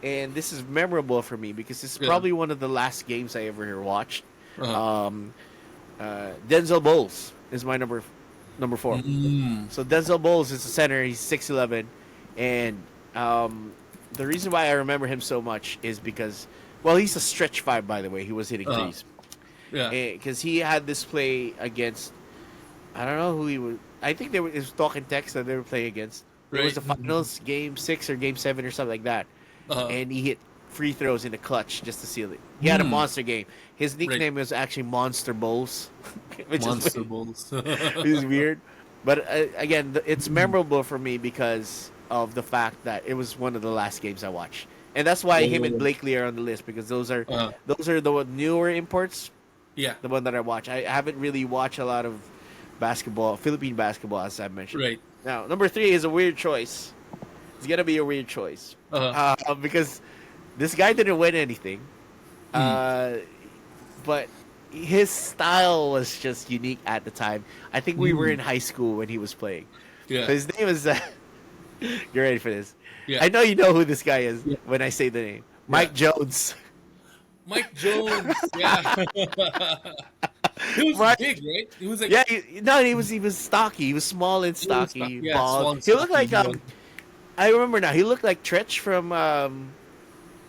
and this is memorable for me because it's Yeah. probably one of the last games I ever watched. Uh-huh. Um, Denzel Bowles is my number four. Mm. So Denzel Bowles is a center. He's 6'11", and the reason why I remember him so much is because, well, he's a stretch five, by the way. He was hitting Uh-huh. threes Yeah. because he had this play against. I don't know who he was. I think it was talking text that they were playing against. It was Right. the finals, game 6 or game 7 or something like that, Uh-huh. and he hit free throws in the clutch just to seal it. He had a monster game. His nickname was actually Monster Bowls, which Monster is Bowls. which is weird. But again, it's memorable for me because of the fact that it was one of the last games I watched, and that's why him and Blakely are on the list because those are Uh-huh. the newer imports, Yeah. the one that I watch. I haven't really watched a lot of basketball, Philippine basketball, as I mentioned. Right. Now, number 3 is a weird choice. It's gonna be a weird choice Uh-huh. because this guy didn't win anything, but his style was just unique at the time. I think we were in high school when he was playing. Yeah. So his name is. You're ready for this? Yeah. I know you know who this guy is Yeah. when I say the name. Mike Jones. Mike Jones. Yeah. He was Mike- big, right? He was like. Yeah, he was stocky. He was small and stocky. stocky, yeah, bald. small and He looked stocky, like bald. I remember now. He looked like Tretch from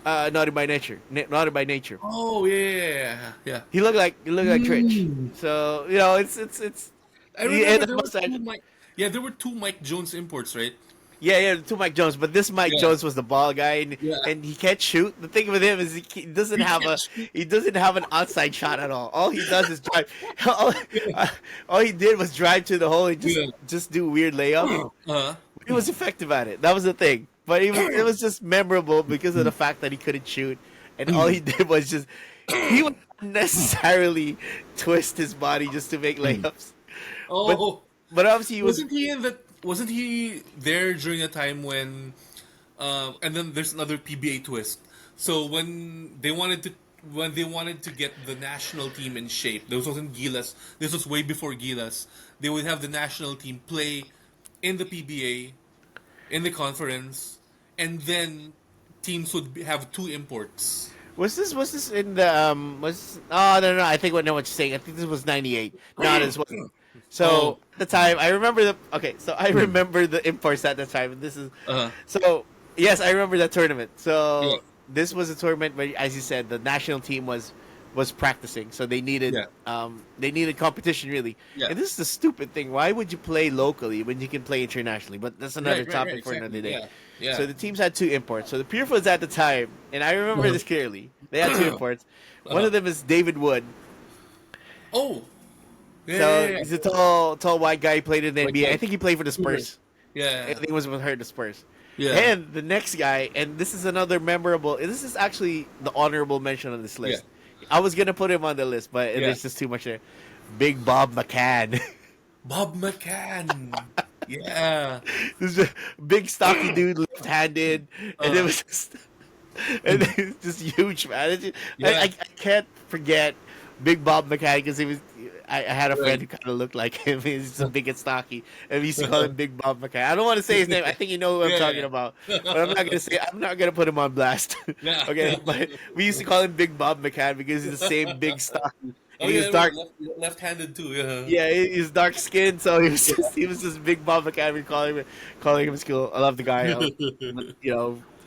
Naughty by Nature. Naughty by Nature. Oh yeah. Yeah. He looked like Tretch. So it's I He remember had the there were mustache. two Mike. Yeah, there were two Mike Jones imports, right? yeah, to Mike Jones, but this Mike Yeah. Jones was the ball guy, and, Yeah. and he can't shoot. The thing with him is he doesn't He have can't shoot. he doesn't have an outside shot at all. All he does is drive. all he did was drive to the hole and Yeah. just do weird layups. Uh-huh. He was effective at it. That was the thing. But it was just memorable because of the fact that he couldn't shoot, and all he did was just he would unnecessarily twist his body just to make layups. Oh, But obviously he was. wasn't he in the? Wasn't he there during a time when? And then there's another PBA twist. So when they wanted to get the national team in shape, this wasn't Gilas. This was way before Gilas. They would have the national team play in the PBA, in the conference, and then teams would have two imports. Was this in the was oh no I think I know what you're saying. I think this was 98. No, this wasn't. So Oh. at the time I remember so I remember the imports at the time, and this is Uh-huh. so yes, I remember that tournament. So Yeah. this was a tournament where, as you said, the national team was practicing, so they needed competition really. Yeah. And this is the stupid thing. Why would you play locally when you can play internationally? But that's another Right, topic for exactly. another day. Yeah. Yeah. So the teams had two imports. So the Purefoods at the time, and I remember this clearly, they had two imports. One of them is David Wood. Oh. Yeah, So yeah, yeah. he's a tall white guy. He played in the White NBA. guy. I think he played for the Spurs. Yeah. I think it was with her, the Spurs. Yeah. And the next guy, and this is another memorable. This is actually the honorable mention on this list. I was gonna put him on the list, but Yeah. there's just too much there. Big Bob McCann. Bob McCann. Yeah. This is a big stocky dude, left-handed, and it was just, and it was just huge, man. It's just- Yeah. I can't forget Big Bob McCann because he was. I had a friend Right. who kind of looked like him. He's so big and stocky, and we used to call him Big Bob McCann. I don't want to say his name. I think you know who I'm Yeah. talking about, but I'm not gonna say. I'm not gonna put him on blast. Yeah. Okay, but we used to call him Big Bob McCann because he's the same big stocky. Oh, He yeah, was dark. left-handed too. Yeah. Yeah, he's dark skinned, so he was just Big Bob McCann. We calling him in school. I love the guy. But,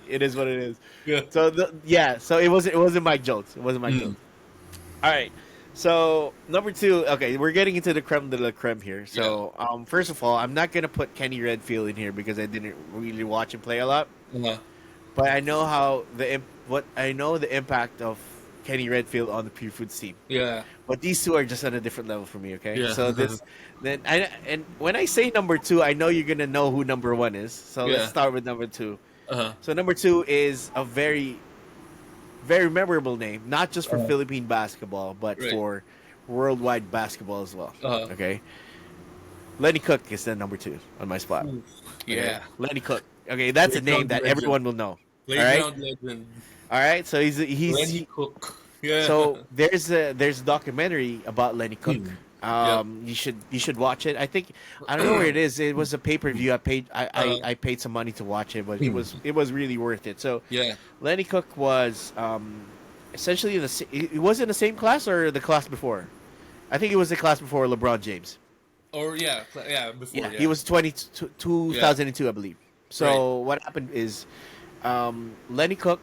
It is what it is. Yeah. So yeah, so it wasn't Mike Jones. It wasn't Mike Mm. Jones. All right. So number two, okay, we're getting into the creme de la creme here. Yeah. So first of all, I'm not gonna put Kenny Redfield in here because I didn't really watch him play a lot, Uh-huh. but I know what I know the impact of Kenny Redfield on the Purefoods team. Yeah. But these two are just on a different level for me. Okay, Yeah. so and when I say number two, I know you're gonna know who number one is. So Yeah. let's start with number two. Uh-huh. So number two is a very very memorable name, not just for Uh-huh. Philippine basketball, but Right. for worldwide basketball as well. Uh-huh. Okay, Lenny Cook is the number two on my spot. Ooh. Okay? Yeah. Lenny Cook. Okay, that's a name Playground that legend. everyone will know. All right, Playground legend. all right. So Lenny Cook. Yeah. so there's a documentary about Lenny Cook. Hmm. Yeah. You should watch it. I don't know where it is. It was a pay per view. I paid some money to watch it, but it was really worth it. So Yeah. Lenny Cook was essentially he was in the same class or the class before. I think it was the class before LeBron James. Or yeah. Yeah. Before. Yeah, Yeah. he was 2002, I believe. So what happened is Lenny Cook,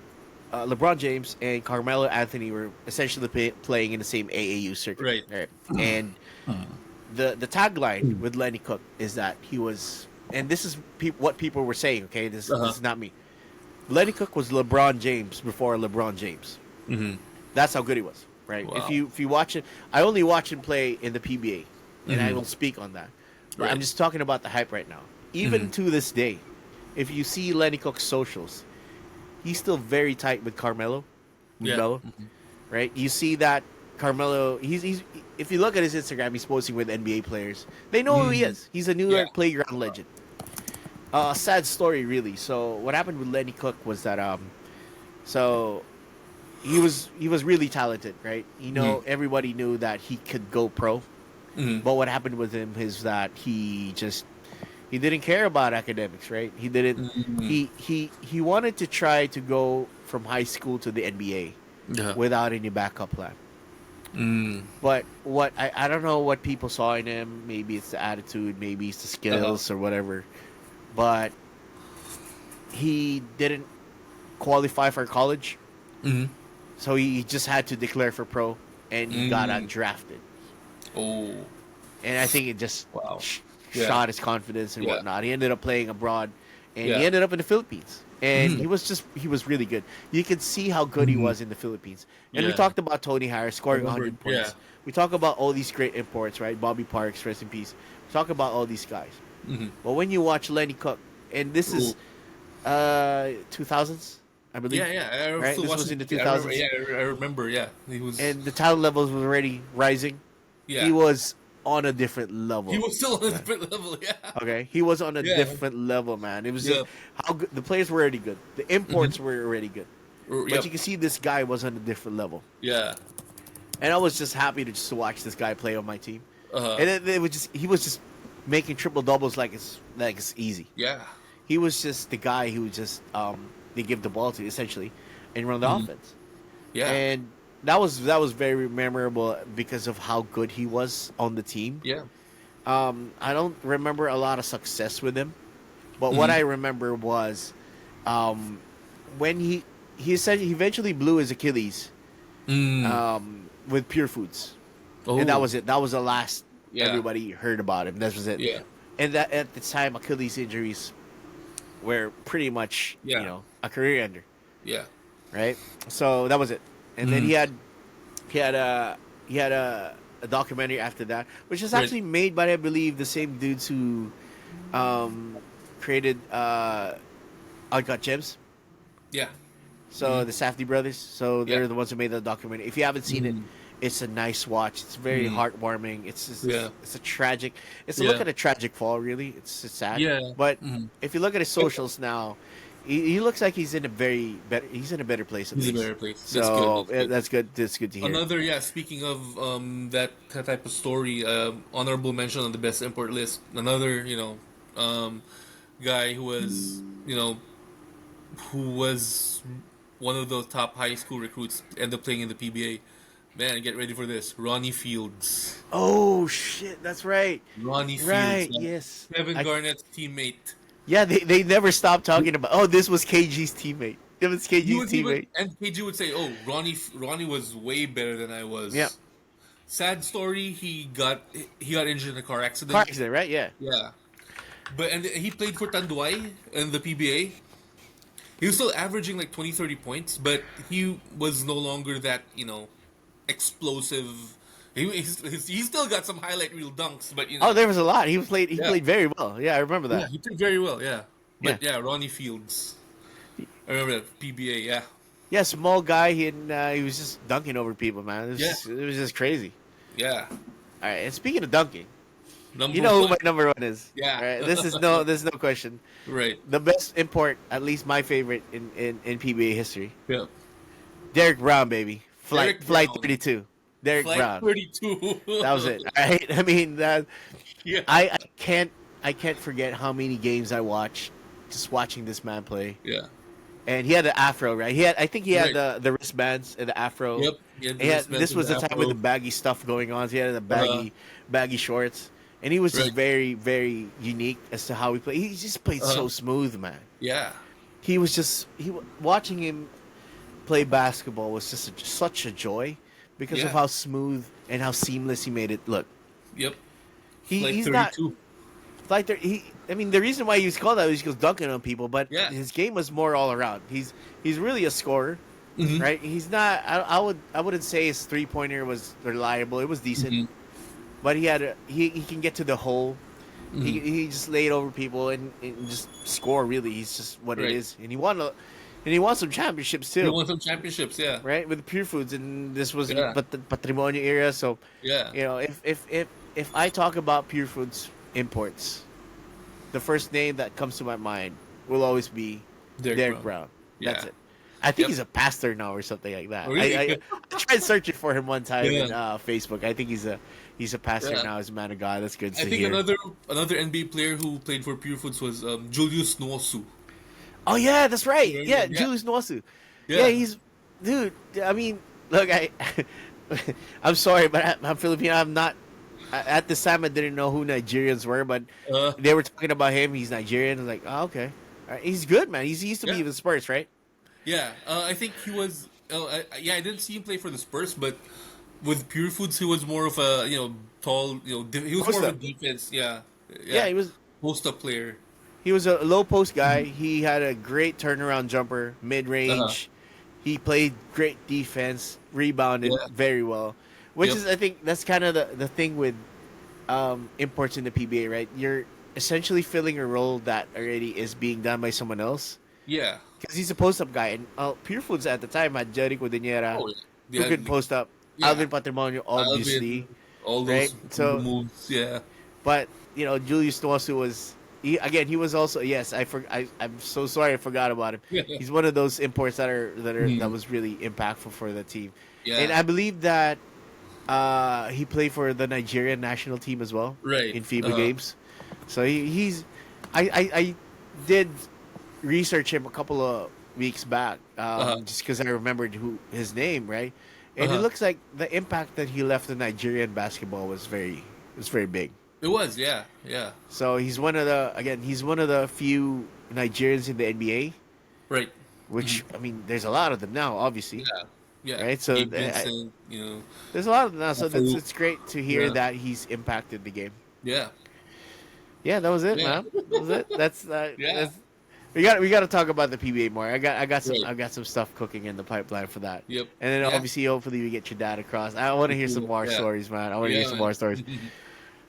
LeBron James, and Carmelo Anthony were essentially playing in the same AAU circuit. Right. And the tagline with Lenny Cook is that he was, and this is what people were saying. Okay, this is not me. Lenny Cook was LeBron James before LeBron James. Mm-hmm. That's how good he was. Right. Wow. If you watch it, I only watch him play in the PBA, and I will speak on that. But I'm Right. just talking about the hype right now. Even to this day, if you see Lenny Cook's socials, he's still very tight with Carmelo. Yeah. Carmelo, right? You see that Carmelo. He's if you look at his Instagram, he's posting with NBA players. They know who he is. He's a New York Yeah. playground legend. Sad story, really. So what happened with Lenny Cook was that so he was really talented, right? Everybody knew that he could go pro. Mm-hmm. But what happened with him is that he didn't care about academics, right? He didn't. He wanted to try to go from high school to the NBA Yeah. without any backup plan. But what I don't know what people saw in him. Maybe it's the attitude, maybe it's the skills or whatever. But he didn't qualify for college, Mm-hmm. so he just had to declare for pro, and he got undrafted. Oh. And I think it just Wow. Yeah. shot his confidence and Yeah. whatnot. He ended up playing abroad, and Yeah. he ended up in the Philippines. And Mhm. he was really good. You could see how good he was in the Philippines. And we Yeah. talked about Tony Harris scoring I remember, 100 points. yeah. We talk about all these great imports, right? Bobby Parks, rest in peace. We talk about all these guys. Mm-hmm. But when you watch Lenny Cook, and this is 2000s, I believe. Yeah. I Right? still This watched was in the it. I remember, 2000s. I remember. Yeah. He was. And the talent levels was already rising. yeah. He was on a different level. He was still on a different level. Yeah. Okay, he was on a Yeah. different level, man. It was Yeah. just how good the players were already good. The imports were already good, but Yep. you can see this guy was on a different level. Yeah. And I was just happy to just watch this guy play on my team. Uh-huh. And it was just he was just making triple doubles like it's easy. Yeah. He was just the guy who just they give the ball to essentially and run the offense. Yeah. And that was very memorable because of how good he was on the team. yeah. I don't remember a lot of success with him, but what I remember was when he said he eventually blew his Achilles with Purefoods, and that was it. That was the last Yeah. everybody heard about him. That was it. Yeah. And that at the time, Achilles injuries were pretty much Yeah. a career ender, Yeah. right? So that was it. And then he had a documentary after that, which is Right. actually made by I believe the same dudes who created Uncut Gems. Yeah. So the Safdie brothers. So they're Yeah. the ones who made the documentary. If you haven't seen it, it's a nice watch. It's very heartwarming. It's just, Yeah. it's a tragic. It's a look Yeah. at a tragic fall. Really, it's sad. Yeah. But Mhm. if you look at his socials now, he looks like he's in a he's in a better place. At He's in a least. better place. So That's good. That's good. that's good. That's good to hear. Another, yeah. Speaking of that type of story, honorable mention on the best import list. Another, guy who was, who was one of those top high school recruits, ended up playing in the PBA. Man, get ready for this. Ronnie Fields. Oh shit, that's right. Ronnie Fields. Right, man. yes. Kevin Garnett's teammate. Yeah, they never stopped talking about. Oh, this was KG's teammate. It was He KG's was even, teammate. and KG would say, "Oh, Ronnie was way better than I Yeah, was." Sad story. He got injured in a car car accident. accident, right? Yeah. Yeah, but and he played for Tanduay in the PBA. He was still averaging like 20, 30 points, but he was no longer that explosive. He still got some highlight reel dunks, but Oh, there was a lot. He yeah, played very well. Yeah, I remember yeah, that. he played very well. Yeah, Yeah. but yeah, Ronnie Fields. I remember that PBA. Yeah, Yeah, small guy. He was just dunking over people, man. yeah, It was just crazy. yeah. All right, and speaking of dunking, you Number know who my one. number one is. Yeah. All right, there's no question. Right. The best import, at least my favorite in PBA history, Yeah. Derek Brown, baby. Derek Flight Brown. 32. Derek Flight Brown. 32. That was it. All right. I mean, Yeah. I can't forget how many games I watched just watching this man play. Yeah. And he had the afro, right? I think he had Right. the wristbands and the afro. Yep. Yeah, And this was the time with the Afro. baggy stuff going on. So he had the Uh-huh. baggy shorts, and he was just Right. very very unique as to how he played. He just played so Uh-huh. smooth, man. Yeah. He was just watching him play basketball was just such a joy because of Yeah. how smooth and how seamless he made it look. Yep. Flight He's not 32. like I mean, the reason why he was called that was because dunking on people, but Yeah. his game was more all around. He's really a scorer, Mhm. right? He's not. I wouldn't say his 3-pointer was reliable. It was decent, Mhm. but he can get to the hole. Mhm. He just laid over people and just score. Really, he's just what Right. it is, and he won some championships He too, won some championships. Yeah. right? With Purefoods, and this was Yeah. but the Patrimonio era. So Yeah. you know, if I talk about Purefoods imports, the first name that comes to my mind will always be Derek Brown. That's Yeah. it. I think Yep. he's a pastor now or something like that. Oh, really? I tried searching for him one time Yeah. on Facebook. I think he's a pastor Yeah. now. He's a man of God. That's good to I think hear. another NBA player who played for Purefoods was Julius Nwosu. Oh yeah, that's right. Yeah, Yeah, yeah. Julius Nwosu. Yeah. Yeah, he's dude. I mean, look, I'm sorry, but I'm Filipino. I'm not. At this time, I didn't know who Nigerians were, but Uh, they were talking about him. He's Nigerian. I was like, oh, okay. All right, he's good, man. He used to be Yeah. with Spurs, right? Yeah, I think he was. I didn't see him play for the Spurs, but with Pure Foods, he was more of a tall. He was more of a Post-up. defense. Yeah, Yeah, he was. post up player. He was a low post guy. He had a great turnaround jumper, mid range. Uh-huh. He played great defense, rebounded Yeah. very well. Which Yep. is, I think, that's kind of the thing with imports in the PBA, right? You're essentially filling a role that already is being done by someone else. Yeah. Because he's a post up guy. And Pure Foods at the time had Jericho Diniera, Oh, who could post up. yeah. Alvin Patrimonio, obviously. All right? those So- moves. Yeah. But Julius Nwosu was he was also I'm so sorry I forgot about him. Yeah. He's one of those imports that Mhm. was really impactful for the team. Yeah. And I believe that he played for the Nigerian national team as well, Right. in FIBA Uh-huh. games. So I did research him a couple of weeks back, just because I remembered his name, right? And it Uh-huh. looks like the impact that he left in Nigerian basketball was very big. It was. Yeah. Yeah. So he's one of the few Nigerians in the NBA, Right. which I mean, there's a lot of them now, obviously. Yeah. Yeah. Right, so Gabe the- Vincent, There's a lot of them now, so Absolutely. it's great to hear Yeah. that he's impacted the game. Yeah. Yeah, that was it, Yeah. man. That was it. That's Yeah. we got to talk about the PBA more. I got Right. some stuff cooking in the pipeline for that. Yep. And then Yeah. obviously, hopefully, we get your dad across. I want to hear some more Yeah. stories, man. I want to hear Yeah, some man. more stories.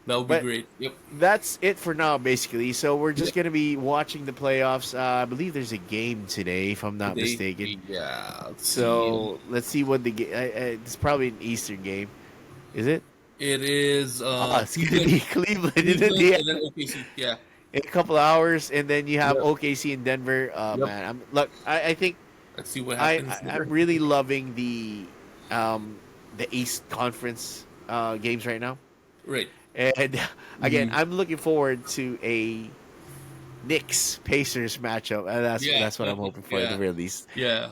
That would be But- great. Yep. That's it for now, basically. So we're just gonna be watching the playoffs. I believe there's a game today, if I'm not mistaken. Yeah. So let's see what the game. It's probably an Eastern game, is it? It is. It's gonna be Cleveland in Cleveland Indiana and then OKC. Yeah. in a couple of hours, and then you have Yep. OKC in Denver. Yep. Man, I think Let's see what I, happens. I'm really loving the East Conference games right now. Right. And again, Mhm. I'm looking forward to a Knicks Pacers matchup, and that's what I'm hoping for at the Yeah. very least. Yeah.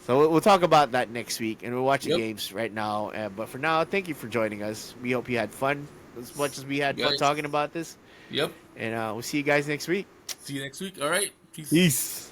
So we'll talk about that next week, and we'll watch the Yep. games right now. But for now, thank you for joining us. We hope you had fun as much as we had fun Yes. talking about this, Yep. and we'll see you guys next week. See you next week. All right. Peace. Peace.